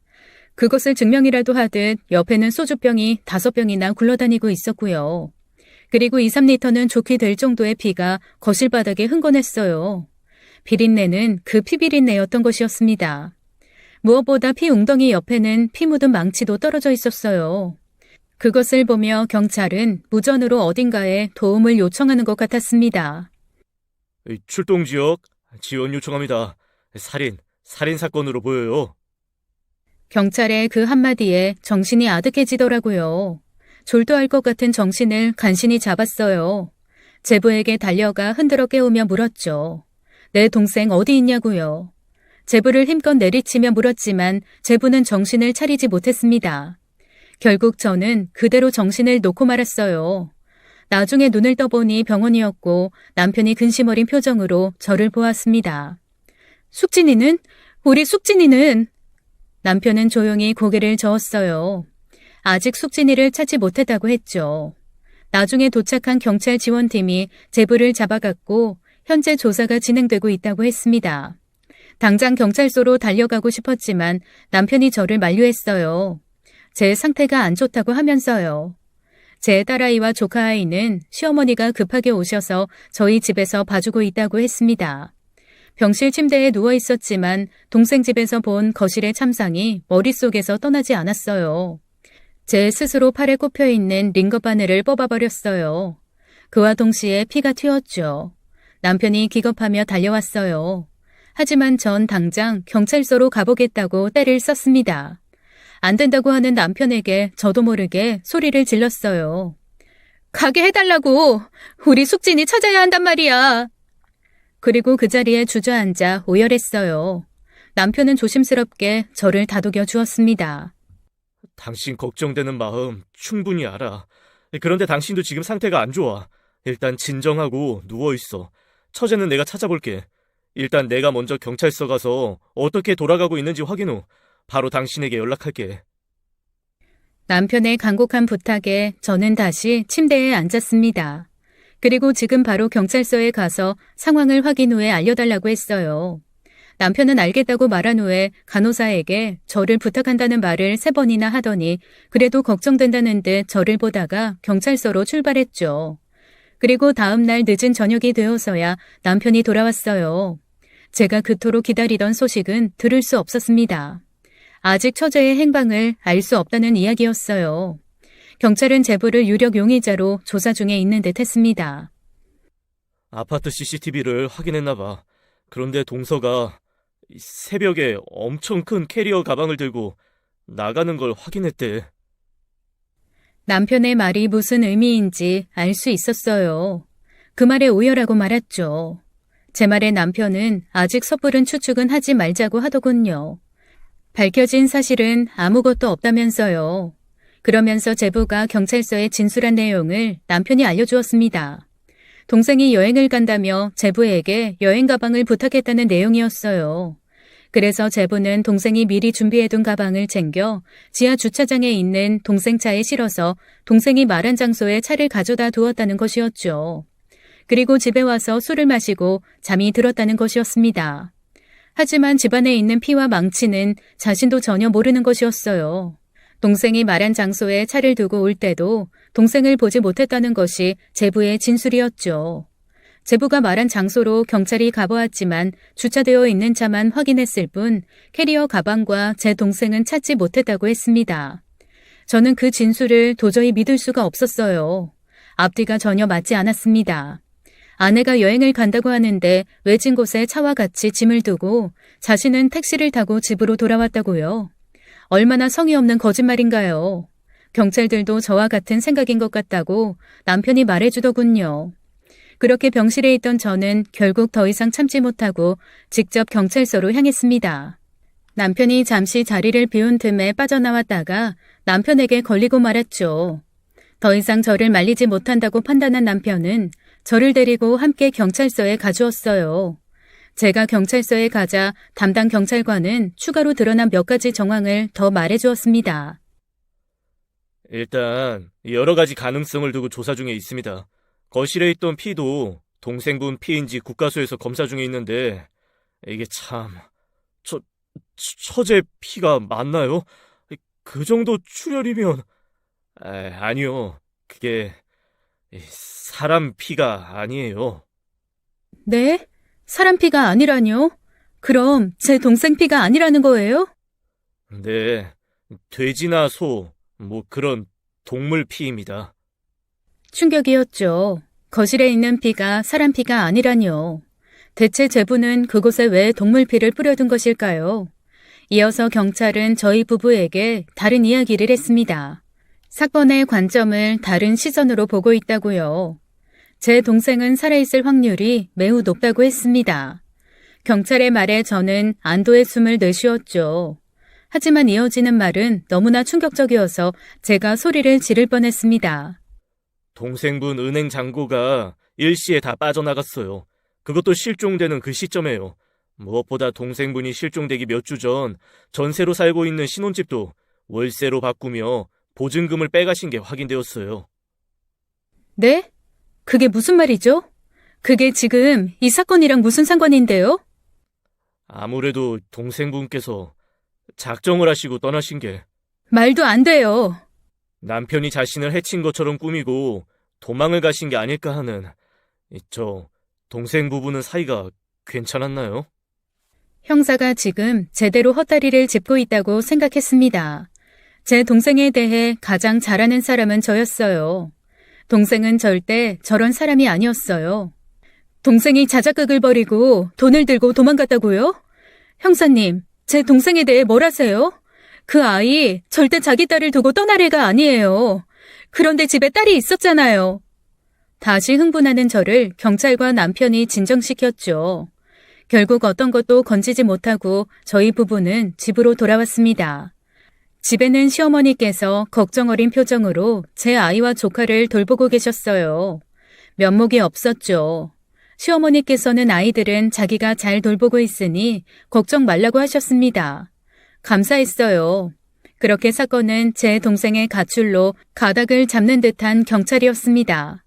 그것을 증명이라도 하듯 옆에는 소주병이 5병이나 굴러다니고 있었고요. 그리고 2, 3리터는 좋게 될 정도의 피가 거실 바닥에 흥건했어요. 비린내는 그 피비린내였던 것이었습니다. 무엇보다 피 웅덩이 옆에는 피 묻은 망치도 떨어져 있었어요. 그것을 보며 경찰은 무전으로 어딘가에 도움을 요청하는 것 같았습니다. 출동 지역 지원 요청합니다. 살인 사건으로 보여요. 경찰의 그 한마디에 정신이 아득해지더라고요. 졸도할 것 같은 정신을 간신히 잡았어요. 제부에게 달려가 흔들어 깨우며 물었죠. 내 동생 어디 있냐고요. 제부를 힘껏 내리치며 물었지만 제부는 정신을 차리지 못했습니다. 결국 저는 그대로 정신을 놓고 말았어요. 나중에 눈을 떠보니 병원이었고 남편이 근심 어린 표정으로 저를 보았습니다. 숙진이는? 우리 숙진이는? 남편은 조용히 고개를 저었어요. 아직 숙진이를 찾지 못했다고 했죠. 나중에 도착한 경찰 지원팀이 제부를 잡아갔고 현재 조사가 진행되고 있다고 했습니다. 당장 경찰서로 달려가고 싶었지만 남편이 저를 만류했어요. 제 상태가 안 좋다고 하면서요. 제 딸아이와 조카아이는 시어머니가 급하게 오셔서 저희 집에서 봐주고 있다고 했습니다. 병실 침대에 누워 있었지만 동생 집에서 본 거실의 참상이 머릿속에서 떠나지 않았어요. 제 스스로 팔에 꼽혀있는 링거 바늘을 뽑아버렸어요. 그와 동시에 피가 튀었죠. 남편이 기겁하며 달려왔어요. 하지만 전 당장 경찰서로 가보겠다고 떼를 썼습니다. 안 된다고 하는 남편에게 저도 모르게 소리를 질렀어요. 가게 해달라고! 우리 숙진이 찾아야 한단 말이야! 그리고 그 자리에 주저앉아 오열했어요. 남편은 조심스럽게 저를 다독여 주었습니다. 당신 걱정되는 마음 충분히 알아. 그런데 당신도 지금 상태가 안 좋아. 일단 진정하고 누워있어. 처제는 내가 찾아볼게. 일단 내가 먼저 경찰서 가서 어떻게 돌아가고 있는지 확인 후 바로 당신에게 연락할게. 남편의 간곡한 부탁에 저는 다시 침대에 앉았습니다. 그리고 지금 바로 경찰서에 가서 상황을 확인 후에 알려달라고 했어요. 남편은 알겠다고 말한 후에 간호사에게 저를 부탁한다는 말을 3번이나 하더니 그래도 걱정된다는 듯 저를 보다가 경찰서로 출발했죠. 그리고 다음 날 늦은 저녁이 되어서야 남편이 돌아왔어요. 제가 그토록 기다리던 소식은 들을 수 없었습니다. 아직 처제의 행방을 알 수 없다는 이야기였어요. 경찰은 제부를 유력 용의자로 조사 중에 있는 듯 했습니다. 아파트 CCTV를 확인했나 봐. 그런데 동서가 새벽에 엄청 큰 캐리어 가방을 들고 나가는 걸 확인했대. 남편의 말이 무슨 의미인지 알 수 있었어요. 그 말에 오열하고 말았죠. 제 말에 남편은 아직 섣부른 추측은 하지 말자고 하더군요. 밝혀진 사실은 아무것도 없다면서요. 그러면서 제부가 경찰서에 진술한 내용을 남편이 알려주었습니다. 동생이 여행을 간다며 제부에게 여행 가방을 부탁했다는 내용이었어요. 그래서 제부는 동생이 미리 준비해둔 가방을 챙겨 지하 주차장에 있는 동생 차에 실어서 동생이 말한 장소에 차를 가져다 두었다는 것이었죠. 그리고 집에 와서 술을 마시고 잠이 들었다는 것이었습니다. 하지만 집안에 있는 피와 망치는 자신도 전혀 모르는 것이었어요. 동생이 말한 장소에 차를 두고 올 때도 동생을 보지 못했다는 것이 제부의 진술이었죠. 제부가 말한 장소로 경찰이 가보았지만 주차되어 있는 차만 확인했을 뿐 캐리어 가방과 제 동생은 찾지 못했다고 했습니다. 저는 그 진술을 도저히 믿을 수가 없었어요. 앞뒤가 전혀 맞지 않았습니다. 아내가 여행을 간다고 하는데 외진 곳에 차와 같이 짐을 두고 자신은 택시를 타고 집으로 돌아왔다고요. 얼마나 성의 없는 거짓말인가요? 경찰들도 저와 같은 생각인 것 같다고 남편이 말해주더군요. 그렇게 병실에 있던 저는 결국 더 이상 참지 못하고 직접 경찰서로 향했습니다. 남편이 잠시 자리를 비운 틈에 빠져나왔다가 남편에게 걸리고 말았죠. 더 이상 저를 말리지 못한다고 판단한 남편은 저를 데리고 함께 경찰서에 가주었어요. 제가 경찰서에 가자 담당 경찰관은 추가로 드러난 몇 가지 정황을 더 말해주었습니다. 일단 여러 가지 가능성을 두고 조사 중에 있습니다. 거실에 있던 피도 동생분 피인지 국가수에서 검사 중에 있는데 이게 참... 처제 피가 맞나요? 그 정도 출혈이면... 아니요. 그게 사람 피가 아니에요. 네? 사람 피가 아니라뇨? 그럼 제 동생 피가 아니라는 거예요? 네, 돼지나 소, 그런 동물 피입니다. 충격이었죠. 거실에 있는 피가 사람 피가 아니라뇨. 대체 제부는 그곳에 왜 동물 피를 뿌려둔 것일까요? 이어서 경찰은 저희 부부에게 다른 이야기를 했습니다. 사건의 관점을 다른 시선으로 보고 있다고요. 제 동생은 살아있을 확률이 매우 높다고 했습니다. 경찰의 말에 저는 안도의 숨을 내쉬었죠. 하지만 이어지는 말은 너무나 충격적이어서 제가 소리를 지를 뻔했습니다. 동생분 은행 잔고가 일시에 다 빠져나갔어요. 그것도 실종되는 그 시점에요. 무엇보다 동생분이 실종되기 몇 주 전 전세로 살고 있는 신혼집도 월세로 바꾸며 보증금을 빼가신 게 확인되었어요. 네? 그게 무슨 말이죠? 그게 지금 이 사건이랑 무슨 상관인데요? 아무래도 동생분께서 작정을 하시고 떠나신 게 말도 안 돼요. 남편이 자신을 해친 것처럼 꾸미고 도망을 가신 게 아닐까 하는 저 동생 부부는 사이가 괜찮았나요? 형사가 지금 제대로 헛다리를 짚고 있다고 생각했습니다. 제 동생에 대해 가장 잘 아는 사람은 저였어요. 동생은 절대 저런 사람이 아니었어요. 동생이 자작극을 벌이고 돈을 들고 도망갔다고요? 형사님, 제 동생에 대해 뭘 아세요? 그 아이 절대 자기 딸을 두고 떠날 애가 아니에요. 그런데 집에 딸이 있었잖아요. 다시 흥분하는 저를 경찰과 남편이 진정시켰죠. 결국 어떤 것도 건지지 못하고 저희 부부는 집으로 돌아왔습니다. 집에는 시어머니께서 걱정 어린 표정으로 제 아이와 조카를 돌보고 계셨어요. 면목이 없었죠. 시어머니께서는 아이들은 자기가 잘 돌보고 있으니 걱정 말라고 하셨습니다. 감사했어요. 그렇게 사건은 제 동생의 가출로 가닥을 잡는 듯한 경찰이었습니다.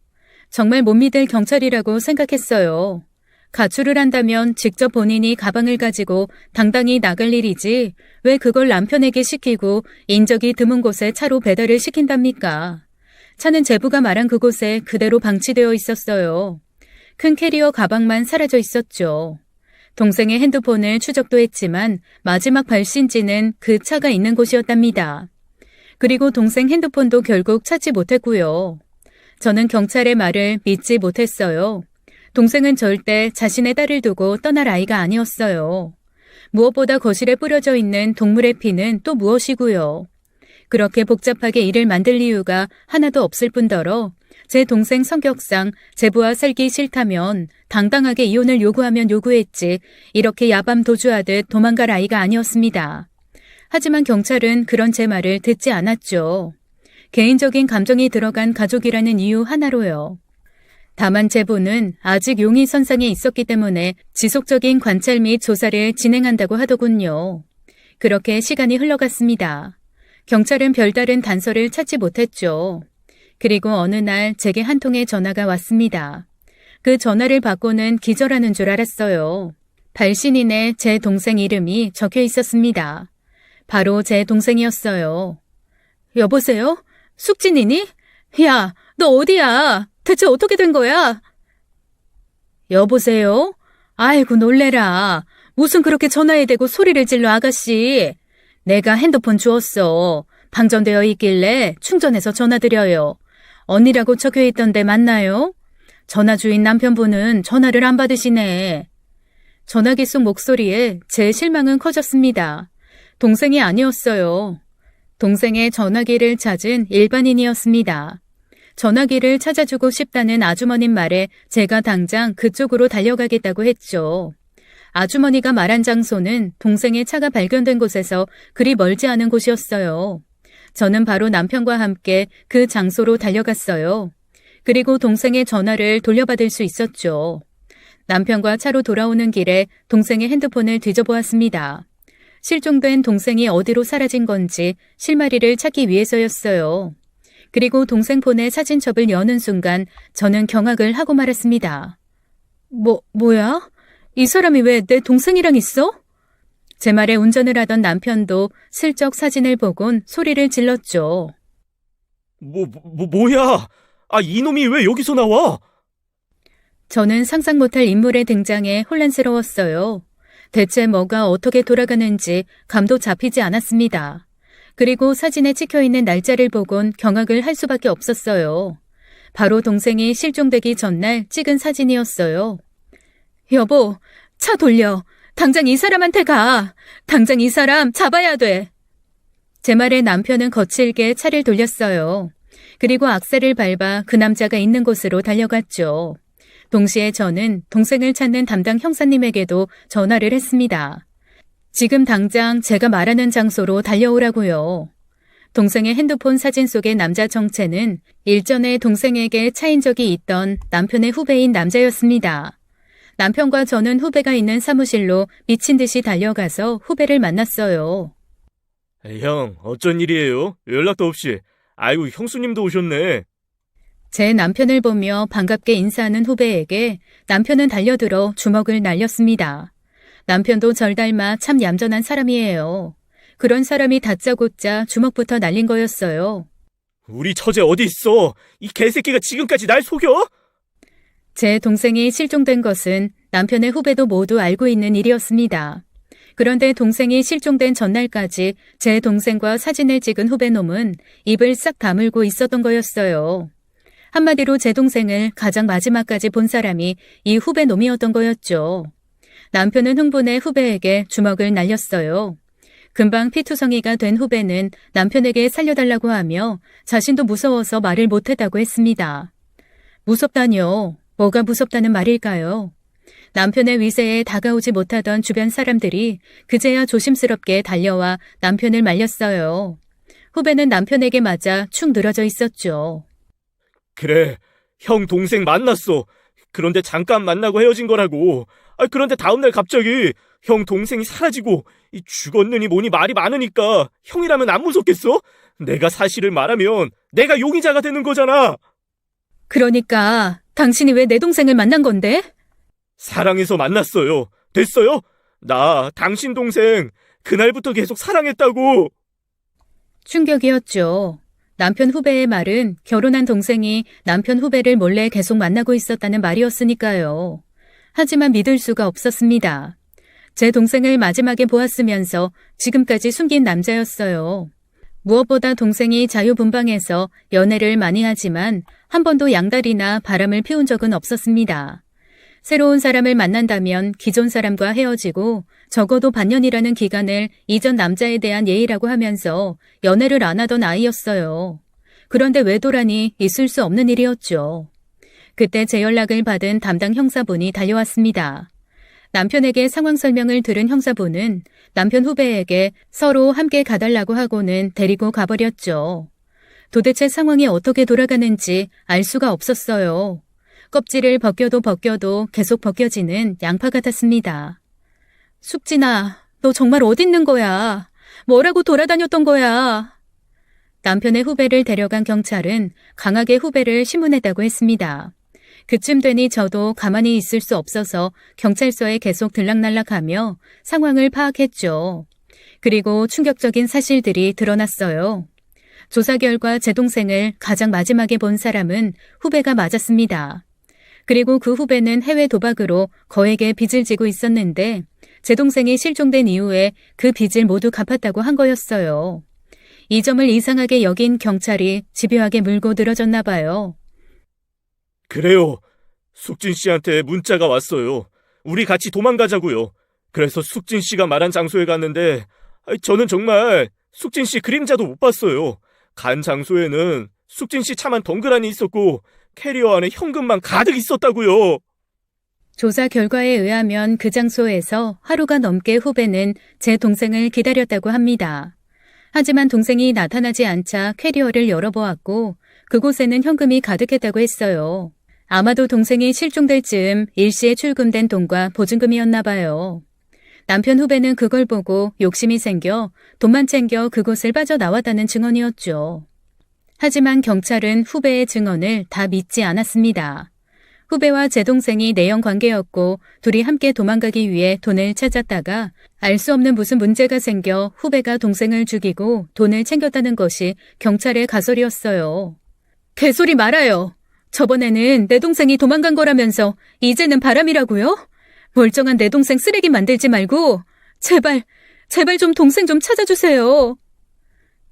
정말 못 믿을 경찰이라고 생각했어요. 가출을 한다면 직접 본인이 가방을 가지고 당당히 나갈 일이지 왜 그걸 남편에게 시키고 인적이 드문 곳에 차로 배달을 시킨답니까? 차는 제부가 말한 그곳에 그대로 방치되어 있었어요. 큰 캐리어 가방만 사라져 있었죠. 동생의 핸드폰을 추적도 했지만 마지막 발신지는 그 차가 있는 곳이었답니다. 그리고 동생 핸드폰도 결국 찾지 못했고요. 저는 경찰의 말을 믿지 못했어요. 동생은 절대 자신의 딸을 두고 떠날 아이가 아니었어요. 무엇보다 거실에 뿌려져 있는 동물의 피는 또 무엇이고요. 그렇게 복잡하게 일을 만들 이유가 하나도 없을 뿐더러 제 동생 성격상 제부와 살기 싫다면 당당하게 이혼을 요구하면 요구했지 이렇게 야밤 도주하듯 도망갈 아이가 아니었습니다. 하지만 경찰은 그런 제 말을 듣지 않았죠. 개인적인 감정이 들어간 가족이라는 이유 하나로요. 다만 제부는 아직 용의 선상에 있었기 때문에 지속적인 관찰 및 조사를 진행한다고 하더군요. 그렇게 시간이 흘러갔습니다. 경찰은 별다른 단서를 찾지 못했죠. 그리고 어느 날 제게 한 통의 전화가 왔습니다. 그 전화를 받고는 기절하는 줄 알았어요. 발신인에 제 동생 이름이 적혀 있었습니다. 바로 제 동생이었어요. 여보세요? 숙진이니? 야, 너 어디야? 대체 어떻게 된 거야? 여보세요? 아이고 놀래라. 무슨 그렇게 전화에 대고 소리를 질러 아가씨. 내가 핸드폰 주웠어. 방전되어 있길래 충전해서 전화드려요. 언니라고 적혀있던데 맞나요? 전화 주인 남편분은 전화를 안 받으시네. 전화기 속 목소리에 제 실망은 커졌습니다. 동생이 아니었어요. 동생의 전화기를 찾은 일반인이었습니다. 전화기를 찾아주고 싶다는 아주머님 말에 제가 당장 그쪽으로 달려가겠다고 했죠. 아주머니가 말한 장소는 동생의 차가 발견된 곳에서 그리 멀지 않은 곳이었어요. 저는 바로 남편과 함께 그 장소로 달려갔어요. 그리고 동생의 전화를 돌려받을 수 있었죠. 남편과 차로 돌아오는 길에 동생의 핸드폰을 뒤져보았습니다. 실종된 동생이 어디로 사라진 건지 실마리를 찾기 위해서였어요. 그리고 동생 폰의 사진첩을 여는 순간 저는 경악을 하고 말았습니다. 뭐야? 이 사람이 왜 내 동생이랑 있어? 제 말에 운전을 하던 남편도 슬쩍 사진을 보곤 소리를 질렀죠. 뭐야? 아, 이놈이 왜 여기서 나와? 저는 상상 못할 인물의 등장에 혼란스러웠어요. 대체 뭐가 어떻게 돌아가는지 감도 잡히지 않았습니다. 그리고 사진에 찍혀있는 날짜를 보곤 경악을 할 수밖에 없었어요. 바로 동생이 실종되기 전날 찍은 사진이었어요. 여보, 차 돌려. 당장 이 사람한테 가. 당장 이 사람 잡아야 돼. 제 말에 남편은 거칠게 차를 돌렸어요. 그리고 악셀을 밟아 그 남자가 있는 곳으로 달려갔죠. 동시에 저는 동생을 찾는 담당 형사님에게도 전화를 했습니다. 지금 당장 제가 말하는 장소로 달려오라고요. 동생의 핸드폰 사진 속의 남자 정체는 일전에 동생에게 차인 적이 있던 남편의 후배인 남자였습니다. 남편과 저는 후배가 있는 사무실로 미친 듯이 달려가서 후배를 만났어요. 형, 어쩐 일이에요? 연락도 없이. 아이고, 형수님도 오셨네. 제 남편을 보며 반갑게 인사하는 후배에게 남편은 달려들어 주먹을 날렸습니다. 남편도 절 닮아 참 얌전한 사람이에요. 그런 사람이 다짜고짜 주먹부터 날린 거였어요. 우리 처제 어디 있어? 이 개새끼가 지금까지 날 속여? 제 동생이 실종된 것은 남편의 후배도 모두 알고 있는 일이었습니다. 그런데 동생이 실종된 전날까지 제 동생과 사진을 찍은 후배놈은 입을 싹 다물고 있었던 거였어요. 한마디로 제 동생을 가장 마지막까지 본 사람이 이 후배놈이었던 거였죠. 남편은 흥분해 후배에게 주먹을 날렸어요. 금방 피투성이가 된 후배는 남편에게 살려달라고 하며 자신도 무서워서 말을 못했다고 했습니다. 무섭다뇨? 뭐가 무섭다는 말일까요? 남편의 위세에 다가오지 못하던 주변 사람들이 그제야 조심스럽게 달려와 남편을 말렸어요. 후배는 남편에게 맞아 축 늘어져 있었죠. 그래, 형 동생 만났어. 그런데 잠깐 만나고 헤어진 거라고. 그런데 다음날 갑자기 형 동생이 사라지고 죽었느니 뭐니 말이 많으니까 형이라면 안 무섭겠어? 내가 사실을 말하면 내가 용의자가 되는 거잖아. 그러니까 당신이 왜 내 동생을 만난 건데? 사랑해서 만났어요. 됐어요? 나 당신 동생 그날부터 계속 사랑했다고. 충격이었죠. 남편 후배의 말은 결혼한 동생이 남편 후배를 몰래 계속 만나고 있었다는 말이었으니까요. 하지만 믿을 수가 없었습니다. 제 동생을 마지막에 보았으면서 지금까지 숨긴 남자였어요. 무엇보다 동생이 자유분방해서 연애를 많이 하지만 한 번도 양다리나 바람을 피운 적은 없었습니다. 새로운 사람을 만난다면 기존 사람과 헤어지고 적어도 반년이라는 기간을 이전 남자에 대한 예의라고 하면서 연애를 안 하던 아이였어요. 그런데 외도라니 있을 수 없는 일이었죠. 그때 제 연락을 받은 담당 형사분이 달려왔습니다. 남편에게 상황 설명을 들은 형사분은 남편 후배에게 서로 함께 가달라고 하고는 데리고 가버렸죠. 도대체 상황이 어떻게 돌아가는지 알 수가 없었어요. 껍질을 벗겨도 계속 벗겨지는 양파 같았습니다. 숙진아, 너 정말 어디 있는 거야? 뭐라고 돌아다녔던 거야? 남편의 후배를 데려간 경찰은 강하게 후배를 신문했다고 했습니다. 그쯤 되니 저도 가만히 있을 수 없어서 경찰서에 계속 들락날락하며 상황을 파악했죠. 그리고 충격적인 사실들이 드러났어요. 조사 결과 제 동생을 가장 마지막에 본 사람은 후배가 맞았습니다. 그리고 그 후배는 해외 도박으로 거액의 빚을 지고 있었는데 제 동생이 실종된 이후에 그 빚을 모두 갚았다고 한 거였어요. 이 점을 이상하게 여긴 경찰이 집요하게 물고 늘어졌나 봐요. 그래요. 숙진 씨한테 문자가 왔어요. 우리 같이 도망가자고요. 그래서 숙진 씨가 말한 장소에 갔는데 저는 정말 숙진 씨 그림자도 못 봤어요. 간 장소에는 숙진 씨 차만 덩그러니 있었고 캐리어 안에 현금만 가득 있었다고요. 조사 결과에 의하면 그 장소에서 하루가 넘게 후배는 제 동생을 기다렸다고 합니다. 하지만 동생이 나타나지 않자 캐리어를 열어보았고 그곳에는 현금이 가득했다고 했어요. 아마도 동생이 실종될 즈음 일시에 출금된 돈과 보증금이었나 봐요. 남편 후배는 그걸 보고 욕심이 생겨 돈만 챙겨 그곳을 빠져나왔다는 증언이었죠. 하지만 경찰은 후배의 증언을 다 믿지 않았습니다. 후배와 제 동생이 내연 관계였고 둘이 함께 도망가기 위해 돈을 찾았다가 알 수 없는 무슨 문제가 생겨 후배가 동생을 죽이고 돈을 챙겼다는 것이 경찰의 가설이었어요. 개소리 말아요. 저번에는 내 동생이 도망간 거라면서 이제는 바람이라고요? 멀쩡한 내 동생 쓰레기 만들지 말고 제발 좀 동생 좀 찾아주세요.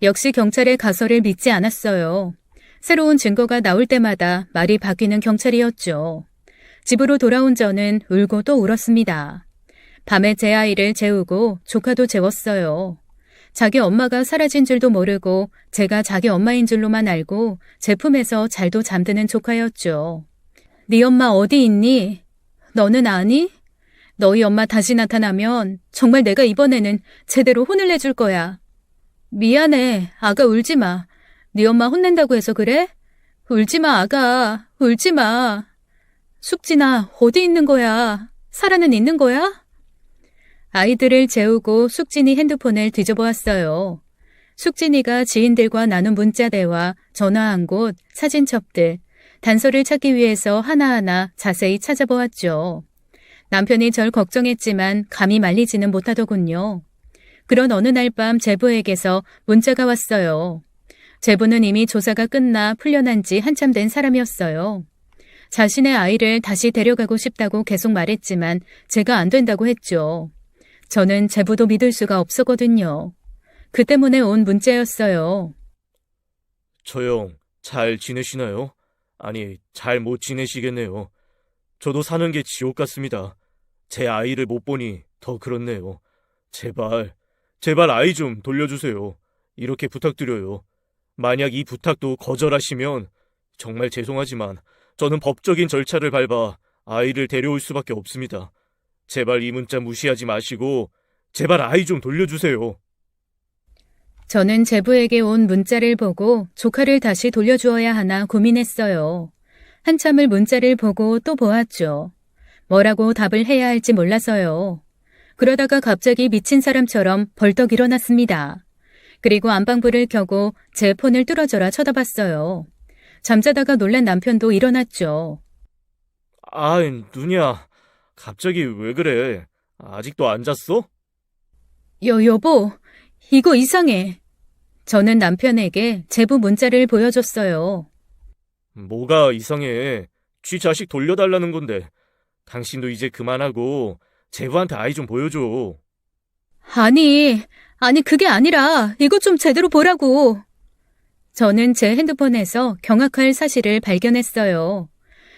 역시 경찰의 가설을 믿지 않았어요. 새로운 증거가 나올 때마다 말이 바뀌는 경찰이었죠. 집으로 돌아온 저는 울고 또 울었습니다. 밤에 제 아이를 재우고 조카도 재웠어요. 자기 엄마가 사라진 줄도 모르고 제가 자기 엄마인 줄로만 알고 제 품에서 잘도 잠드는 조카였죠. 네 엄마 어디 있니? 너는 아니? 너희 엄마 다시 나타나면 정말 내가 이번에는 제대로 혼을 내줄 거야. 미안해. 아가 울지 마. 네 엄마 혼낸다고 해서 그래? 울지 마, 아가. 울지 마. 숙진아, 어디 있는 거야? 사라는 있는 거야? 아이들을 재우고 숙진이 핸드폰을 뒤져보았어요. 숙진이가 지인들과 나눈 문자 대화, 전화한 곳, 사진첩들, 단서를 찾기 위해서 하나하나 자세히 찾아보았죠. 남편이 절 걱정했지만 감히 말리지는 못하더군요. 그런 어느 날 밤 제부에게서 문자가 왔어요. 제부는 이미 조사가 끝나 풀려난 지 한참 된 사람이었어요. 자신의 아이를 다시 데려가고 싶다고 계속 말했지만 제가 안 된다고 했죠. 저는 제부도 믿을 수가 없었거든요. 그 때문에 온 문자였어요. 저 형, 잘 지내시나요? 아니, 잘 못 지내시겠네요. 저도 사는 게 지옥 같습니다. 제 아이를 못 보니 더 그렇네요. 제발 아이 좀 돌려주세요. 이렇게 부탁드려요. 만약 이 부탁도 거절하시면 정말 죄송하지만 저는 법적인 절차를 밟아 아이를 데려올 수밖에 없습니다. 제발 이 문자 무시하지 마시고 제발 아이 좀 돌려주세요. 저는 제부에게 온 문자를 보고 조카를 다시 돌려주어야 하나 고민했어요. 한참을 문자를 보고 또 보았죠. 뭐라고 답을 해야 할지 몰라서요. 그러다가 갑자기 미친 사람처럼 벌떡 일어났습니다. 그리고 안방불을 켜고 제 폰을 뚫어져라 쳐다봤어요. 잠자다가 놀란 남편도 일어났죠. 아이, 누냐. 갑자기 왜 그래? 아직도 안 잤어? 여보, 이거 이상해. 저는 남편에게 제부 문자를 보여줬어요. 뭐가 이상해. 쥐 자식 돌려달라는 건데. 당신도 이제 그만하고 제부한테 아이 좀 보여줘. 아니 그게 아니라 이것 좀 제대로 보라고. 저는 제 핸드폰에서 경악할 사실을 발견했어요.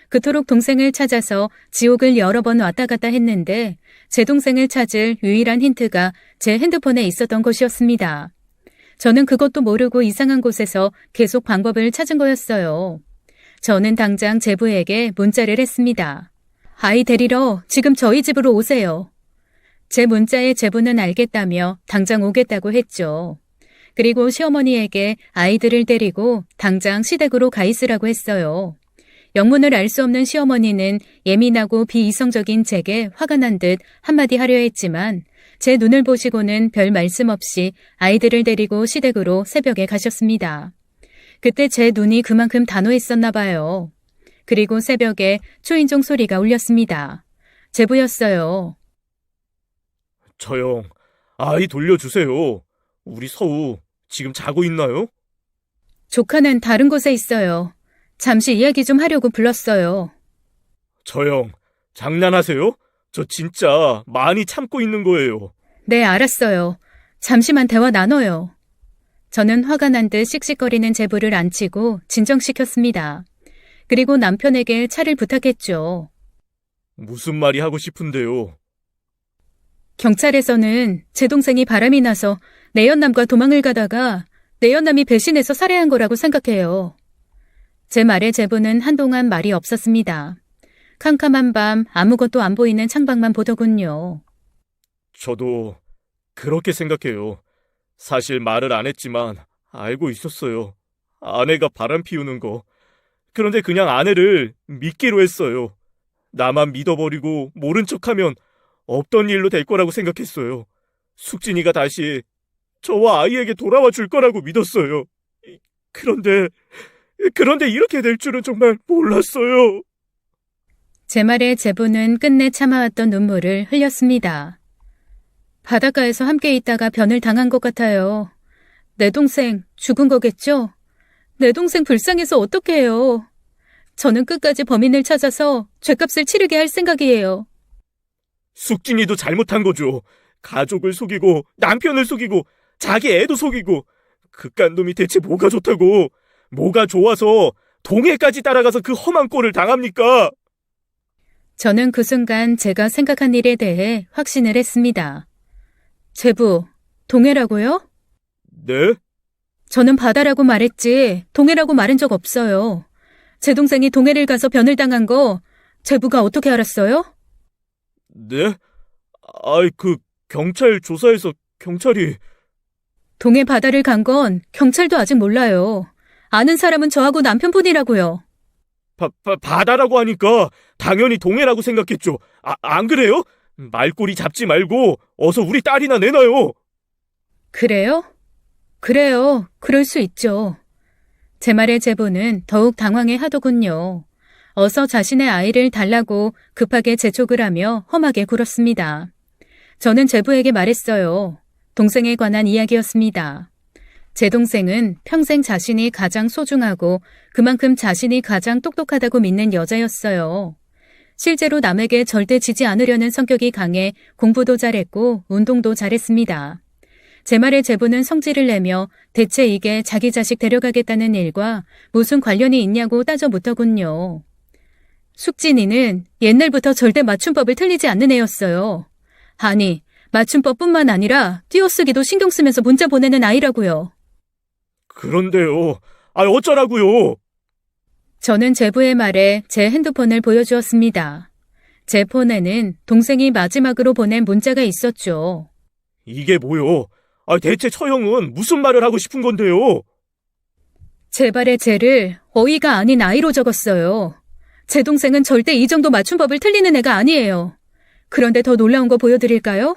그토록 동생을 찾아서 지옥을 여러 번 왔다 갔다 했는데 제 동생을 찾을 유일한 힌트가 제 핸드폰에 있었던 것이었습니다. 저는 그것도 모르고 이상한 곳에서 계속 방법을 찾은 거였어요. 저는 당장 제부에게 문자를 했습니다. 아이 데리러 지금 저희 집으로 오세요. 제 문자에 제부는 알겠다며 당장 오겠다고 했죠. 그리고 시어머니에게 아이들을 데리고 당장 시댁으로 가 있으라고 했어요. 영문을 알 수 없는 시어머니는 예민하고 비이성적인 제게 화가 난 듯 한마디 하려 했지만 제 눈을 보시고는 별 말씀 없이 아이들을 데리고 시댁으로 새벽에 가셨습니다. 그때 제 눈이 그만큼 단호했었나 봐요. 그리고 새벽에 초인종 소리가 울렸습니다. 제부였어요. 저 형, 아이 돌려주세요. 우리 서우 지금 자고 있나요? 조카는 다른 곳에 있어요. 잠시 이야기 좀 하려고 불렀어요. 저 형, 장난하세요? 저 진짜 많이 참고 있는 거예요. 네, 알았어요. 잠시만 대화 나눠요. 저는 화가 난 듯 씩씩거리는 제부를 앉히고 진정시켰습니다. 그리고 남편에게 차를 부탁했죠. 무슨 말이 하고 싶은데요? 경찰에서는 제 동생이 바람이 나서 내연남과 도망을 가다가 내연남이 배신해서 살해한 거라고 생각해요. 제 말에 제부는 한동안 말이 없었습니다. 캄캄한 밤 아무것도 안 보이는 창밖만 보더군요. 저도 그렇게 생각해요. 사실 말을 안 했지만 알고 있었어요. 아내가 바람 피우는 거. 그런데 그냥 아내를 믿기로 했어요. 나만 믿어버리고 모른 척하면 없던 일로 될 거라고 생각했어요. 숙진이가 다시 저와 아이에게 돌아와 줄 거라고 믿었어요. 그런데 이렇게 될 줄은 정말 몰랐어요. 제 말에 제부는 끝내 참아왔던 눈물을 흘렸습니다. 바닷가에서 함께 있다가 변을 당한 것 같아요. 내 동생 죽은 거겠죠? 내 동생 불쌍해서 어떡해요. 저는 끝까지 범인을 찾아서 죗값을 치르게 할 생각이에요. 숙진이도 잘못한 거죠. 가족을 속이고 남편을 속이고 자기 애도 속이고 그깟 놈이 대체 뭐가 좋다고 뭐가 좋아서 동해까지 따라가서 그 험한 꼴을 당합니까? 저는 그 순간 제가 생각한 일에 대해 확신을 했습니다. 제부, 동해라고요? 네? 저는 바다라고 말했지 동해라고 말한 적 없어요. 제 동생이 동해를 가서 변을 당한 거 제부가 어떻게 알았어요? 네? 아이, 경찰 조사에서 경찰이... 동해 바다를 간 건 경찰도 아직 몰라요. 아는 사람은 저하고 남편뿐이라고요. 바다라고 하니까 당연히 동해라고 생각했죠. 안 그래요? 말꼬리 잡지 말고 어서 우리 딸이나 내놔요. 그래요? 그래요. 그럴 수 있죠. 제 말에 제보는 더욱 당황해 하더군요. 어서 자신의 아이를 달라고 급하게 재촉을 하며 험하게 굴었습니다. 저는 제부에게 말했어요. 동생에 관한 이야기였습니다. 제 동생은 평생 자신이 가장 소중하고 그만큼 자신이 가장 똑똑하다고 믿는 여자였어요. 실제로 남에게 절대 지지 않으려는 성격이 강해 공부도 잘했고 운동도 잘했습니다. 제 말에 제부는 성질을 내며 대체 이게 자기 자식 데려가겠다는 일과 무슨 관련이 있냐고 따져 묻더군요. 숙진이는 옛날부터 절대 맞춤법을 틀리지 않는 애였어요. 아니, 맞춤법뿐만 아니라 띄어쓰기도 신경 쓰면서 문자 보내는 아이라고요. 그런데요. 어쩌라고요? 저는 제부의 말에 제 핸드폰을 보여주었습니다. 제 폰에는 동생이 마지막으로 보낸 문자가 있었죠. 이게 뭐요? 대체 처형은 무슨 말을 하고 싶은 건데요? 제발의 제를 어이가 아닌 아이로 적었어요. 제 동생은 절대 이 정도 맞춤법을 틀리는 애가 아니에요. 그런데 더 놀라운 거 보여드릴까요?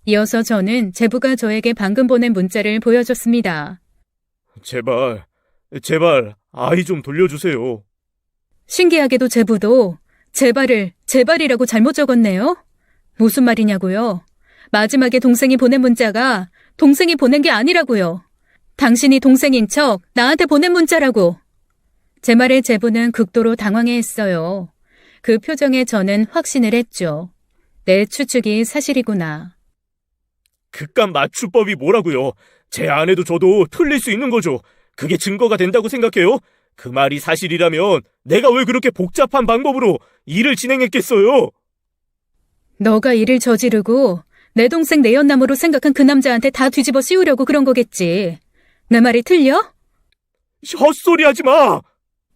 이어서 저는 제부가 저에게 방금 보낸 문자를 보여줬습니다. 제발 아이 좀 돌려주세요. 신기하게도 제부도 제발이라고 잘못 적었네요. 무슨 말이냐고요? 마지막에 동생이 보낸 문자가 동생이 보낸 게 아니라고요. 당신이 동생인 척 나한테 보낸 문자라고. 제 말에 제부는 극도로 당황해했어요. 그 표정에 저는 확신을 했죠. 내 추측이 사실이구나. 그깟 맞춤법이 뭐라고요? 제 아내도 저도 틀릴 수 있는 거죠. 그게 증거가 된다고 생각해요? 그 말이 사실이라면 내가 왜 그렇게 복잡한 방법으로 일을 진행했겠어요? 너가 일을 저지르고 내 동생 내연남으로 생각한 그 남자한테 다 뒤집어 씌우려고 그런 거겠지. 내 말이 틀려? 헛소리 하지 마!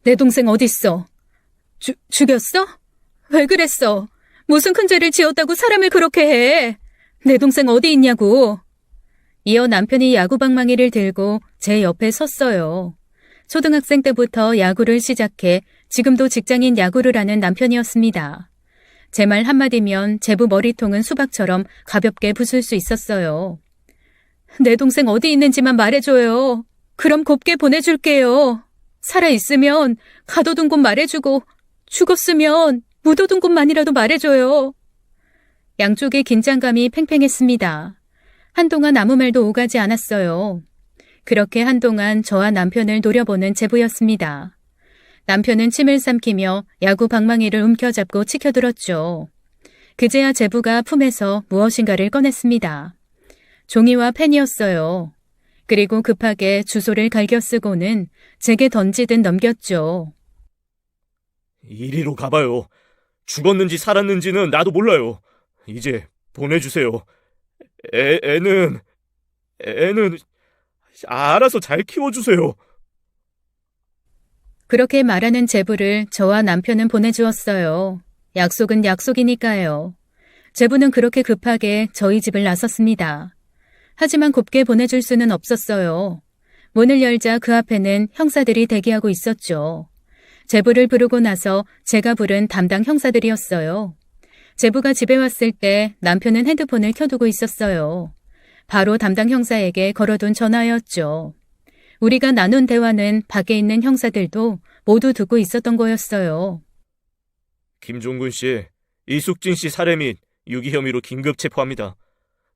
내 동생 어딨어? 죽였어? 왜 그랬어? 무슨 큰 죄를 지었다고 사람을 그렇게 해? 내 동생 어디 있냐고. 이어 남편이 야구방망이를 들고 제 옆에 섰어요. 초등학생 때부터 야구를 시작해 지금도 직장인 야구를 하는 남편이었습니다. 제 말 한마디면 제부 머리통은 수박처럼 가볍게 부술 수 있었어요. 내 동생 어디 있는지만 말해줘요. 그럼 곱게 보내줄게요. 살아있으면 가둬둔 곳 말해주고 죽었으면 묻어둔 곳만이라도 말해줘요. 양쪽의 긴장감이 팽팽했습니다. 한동안 아무 말도 오가지 않았어요. 그렇게 한동안 저와 남편을 노려보는 제부였습니다. 남편은 침을 삼키며 야구 방망이를 움켜잡고 치켜들었죠. 그제야 제부가 품에서 무엇인가를 꺼냈습니다. 종이와 펜이었어요. 그리고 급하게 주소를 갈겨 쓰고는 제게 던지듯 넘겼죠. 이리로 가봐요. 죽었는지 살았는지는 나도 몰라요. 이제 보내주세요. 애는 알아서 잘 키워주세요. 그렇게 말하는 제부를 저와 남편은 보내주었어요. 약속은 약속이니까요. 제부는 그렇게 급하게 저희 집을 나섰습니다. 하지만 곱게 보내줄 수는 없었어요. 문을 열자 그 앞에는 형사들이 대기하고 있었죠. 제부를 부르고 나서 제가 부른 담당 형사들이었어요. 제부가 집에 왔을 때 남편은 핸드폰을 켜두고 있었어요. 바로 담당 형사에게 걸어둔 전화였죠. 우리가 나눈 대화는 밖에 있는 형사들도 모두 듣고 있었던 거였어요. 김종근 씨, 이숙진 씨 살해 및 유기 혐의로 긴급 체포합니다.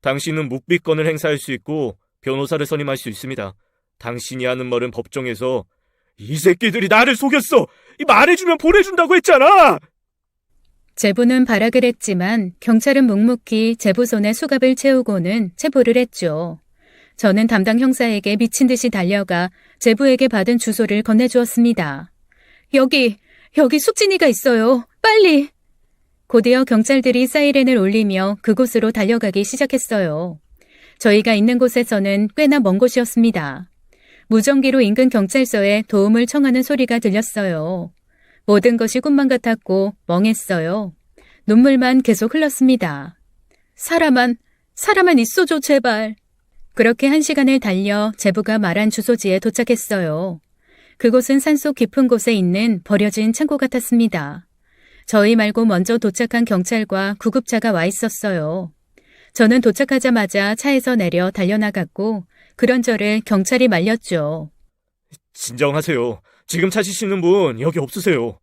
당신은 묵비권을 행사할 수 있고 변호사를 선임할 수 있습니다. 당신이 하는 말은 법정에서 이 새끼들이 나를 속였어! 말해주면 보내준다고 했잖아! 제부는 발악을 했지만 경찰은 묵묵히 제부 손에 수갑을 채우고는 체포를 했죠. 저는 담당 형사에게 미친 듯이 달려가 제부에게 받은 주소를 건네주었습니다. 여기 숙진이가 있어요. 빨리! 곧이어 경찰들이 사이렌을 울리며 그곳으로 달려가기 시작했어요. 저희가 있는 곳에서는 꽤나 먼 곳이었습니다. 무전기로 인근 경찰서에 도움을 청하는 소리가 들렸어요. 모든 것이 꿈만 같았고 멍했어요. 눈물만 계속 흘렀습니다. 사람만 있어줘 제발. 그렇게 1시간을 달려 제부가 말한 주소지에 도착했어요. 그곳은 산속 깊은 곳에 있는 버려진 창고 같았습니다. 저희 말고 먼저 도착한 경찰과 구급차가 와 있었어요. 저는 도착하자마자 차에서 내려 달려나갔고 그런저를 경찰이 말렸죠. 진정하세요. 지금 찾으시는 분 여기 없으세요.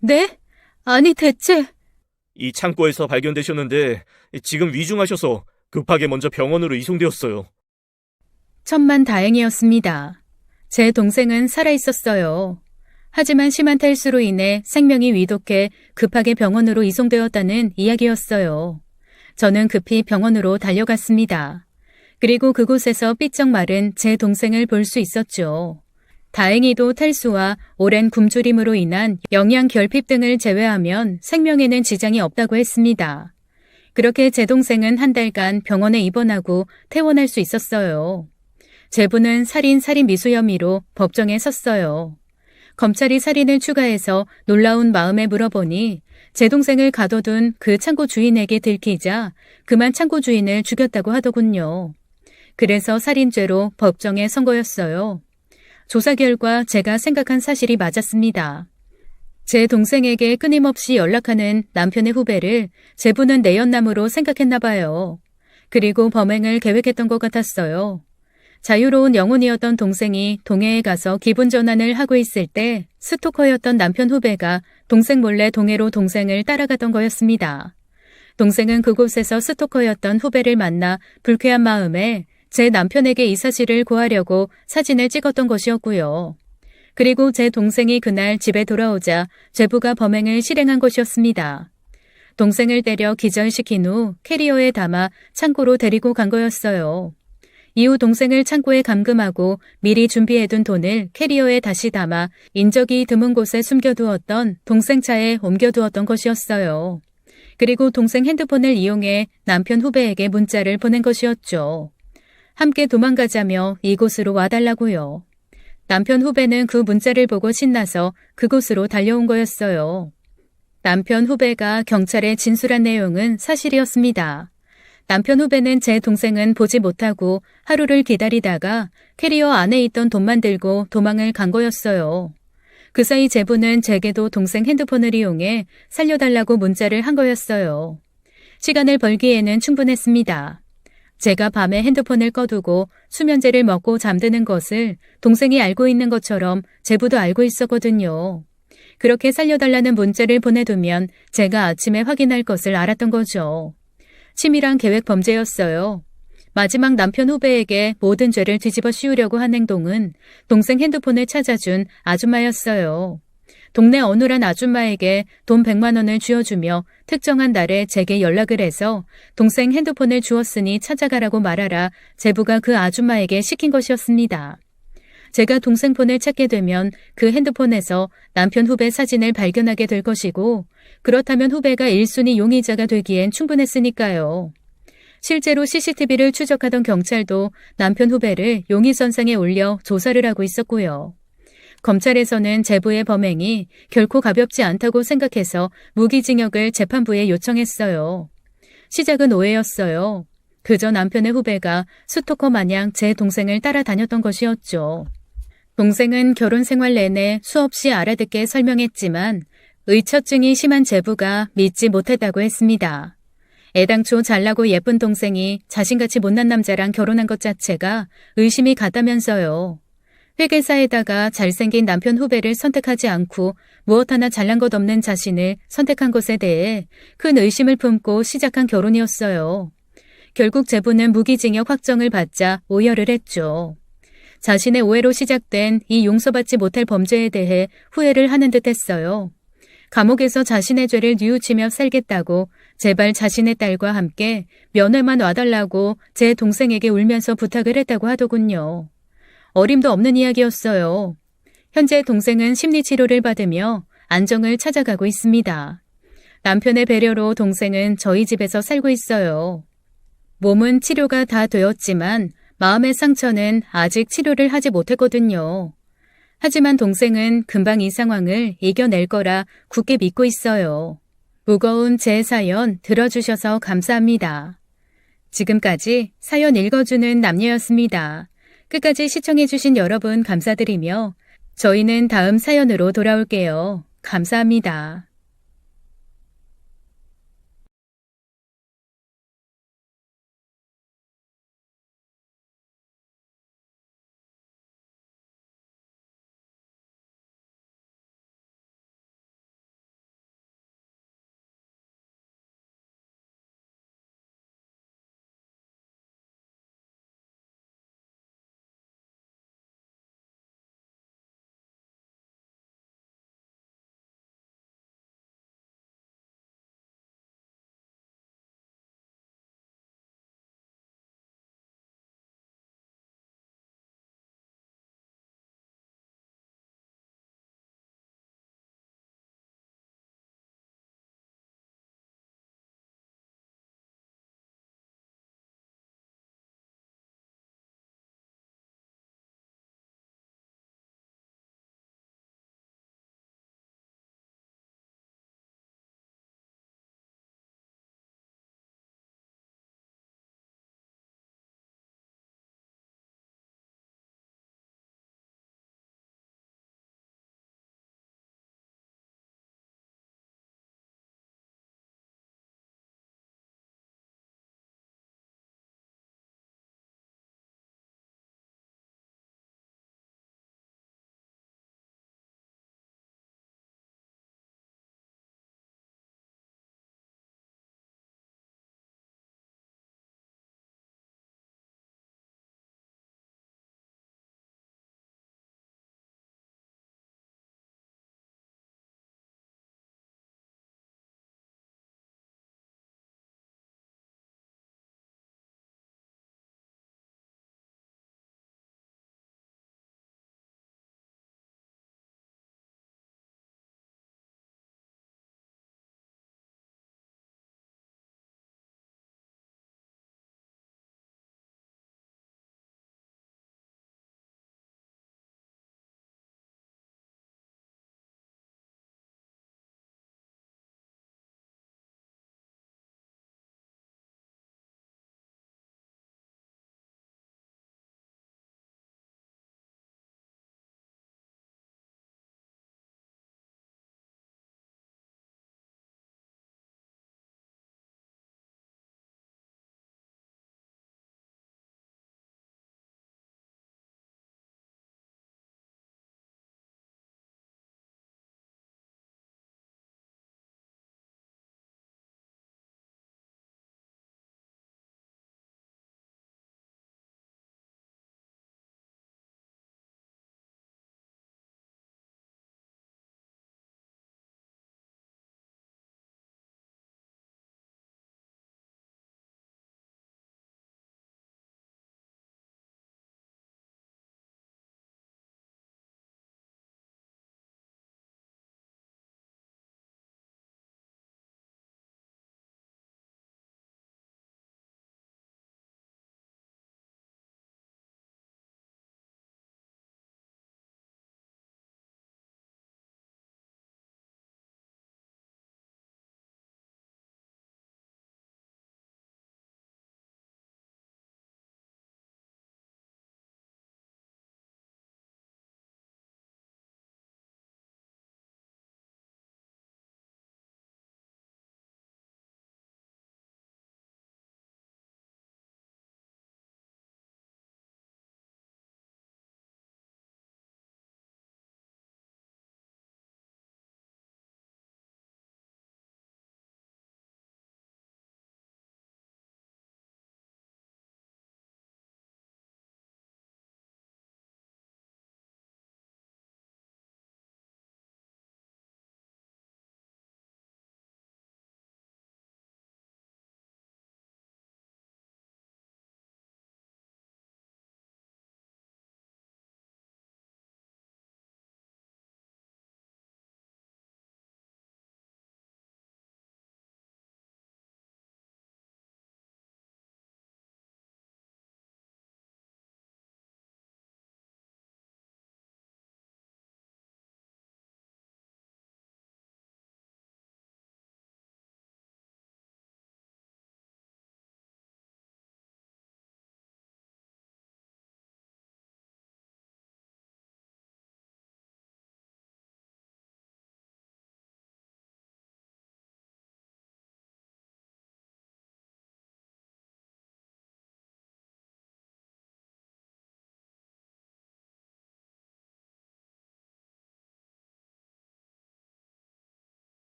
네? 아니, 대체. 이 창고에서 발견되셨는데 지금 위중하셔서 급하게 먼저 병원으로 이송되었어요. 천만다행이었습니다. 제 동생은 살아있었어요. 하지만 심한 탈수로 인해 생명이 위독해 급하게 병원으로 이송되었다는 이야기였어요. 저는 급히 병원으로 달려갔습니다. 그리고 그곳에서 삐쩍 마른 제 동생을 볼 수 있었죠. 다행히도 탈수와 오랜 굶주림으로 인한 영양 결핍 등을 제외하면 생명에는 지장이 없다고 했습니다. 그렇게 제 동생은 한 달간 병원에 입원하고 퇴원할 수 있었어요. 제부는 살인 미수 혐의로 법정에 섰어요. 검찰이 살인을 추가해서 놀라운 마음에 물어보니 제 동생을 가둬둔 그 창고 주인에게 들키자 그만 창고 주인을 죽였다고 하더군요. 그래서 살인죄로 법정에 선 거였어요. 조사 결과 제가 생각한 사실이 맞았습니다. 제 동생에게 끊임없이 연락하는 남편의 후배를 제부는 내연남으로 생각했나 봐요. 그리고 범행을 계획했던 것 같았어요. 자유로운 영혼이었던 동생이 동해에 가서 기분 전환을 하고 있을 때 스토커였던 남편 후배가 동생 몰래 동해로 동생을 따라갔던 거였습니다. 동생은 그곳에서 스토커였던 후배를 만나 불쾌한 마음에 제 남편에게 이 사실을 고하려고 사진을 찍었던 것이었고요. 그리고 제 동생이 그날 집에 돌아오자 제부가 범행을 실행한 것이었습니다. 동생을 때려 기절시킨 후 캐리어에 담아 창고로 데리고 간 거였어요. 이후 동생을 창고에 감금하고 미리 준비해둔 돈을 캐리어에 다시 담아 인적이 드문 곳에 숨겨두었던 동생 차에 옮겨두었던 것이었어요. 그리고 동생 핸드폰을 이용해 남편 후배에게 문자를 보낸 것이었죠. 함께 도망가자며 이곳으로 와달라고요. 남편 후배는 그 문자를 보고 신나서 그곳으로 달려온 거였어요. 남편 후배가 경찰에 진술한 내용은 사실이었습니다. 남편 후배는 제 동생은 보지 못하고 하루를 기다리다가 캐리어 안에 있던 돈만 들고 도망을 간 거였어요. 그 사이 제부는 제게도 동생 핸드폰을 이용해 살려달라고 문자를 한 거였어요. 시간을 벌기에는 충분했습니다. 제가 밤에 핸드폰을 꺼두고 수면제를 먹고 잠드는 것을 동생이 알고 있는 것처럼 제부도 알고 있었거든요. 그렇게 살려달라는 문자를 보내두면 제가 아침에 확인할 것을 알았던 거죠. 치밀한 계획 범죄였어요. 마지막 남편 후배에게 모든 죄를 뒤집어 씌우려고 한 행동은 동생 핸드폰을 찾아준 아줌마였어요. 동네 어눌한 아줌마에게 돈 100만 원을 쥐어주며 특정한 날에 제게 연락을 해서 동생 핸드폰을 주었으니 찾아가라고 말하라 제부가 그 아줌마에게 시킨 것이었습니다. 제가 동생 폰을 찾게 되면 그 핸드폰에서 남편 후배 사진을 발견하게 될 것이고 그렇다면 후배가 1순위 용의자가 되기엔 충분했으니까요. 실제로 CCTV를 추적하던 경찰도 남편 후배를 용의선상에 올려 조사를 하고 있었고요. 검찰에서는 제부의 범행이 결코 가볍지 않다고 생각해서 무기징역을 재판부에 요청했어요. 시작은 오해였어요. 그저 남편의 후배가 스토커 마냥 제 동생을 따라다녔던 것이었죠. 동생은 결혼 생활 내내 수없이 알아듣게 설명했지만 의처증이 심한 제부가 믿지 못했다고 했습니다. 애당초 잘나고 예쁜 동생이 자신같이 못난 남자랑 결혼한 것 자체가 의심이 갔다면서요. 회계사에다가 잘생긴 남편 후배를 선택하지 않고 무엇 하나 잘난 것 없는 자신을 선택한 것에 대해 큰 의심을 품고 시작한 결혼이었어요. 결국 제부는 무기징역 확정을 받자 오열을 했죠. 자신의 오해로 시작된 이 용서받지 못할 범죄에 대해 후회를 하는 듯 했어요. 감옥에서 자신의 죄를 뉘우치며 살겠다고 제발 자신의 딸과 함께 면회만 와달라고 제 동생에게 울면서 부탁을 했다고 하더군요. 어림도 없는 이야기였어요. 현재 동생은 심리치료를 받으며 안정을 찾아가고 있습니다. 남편의 배려로 동생은 저희 집에서 살고 있어요. 몸은 치료가 다 되었지만 마음의 상처는 아직 치료를 하지 못했거든요. 하지만 동생은 금방 이 상황을 이겨낼 거라 굳게 믿고 있어요. 무거운 제 사연 들어주셔서 감사합니다. 지금까지 사연 읽어주는 남녀였습니다. 끝까지 시청해주신 여러분 감사드리며 저희는 다음 사연으로 돌아올게요. 감사합니다.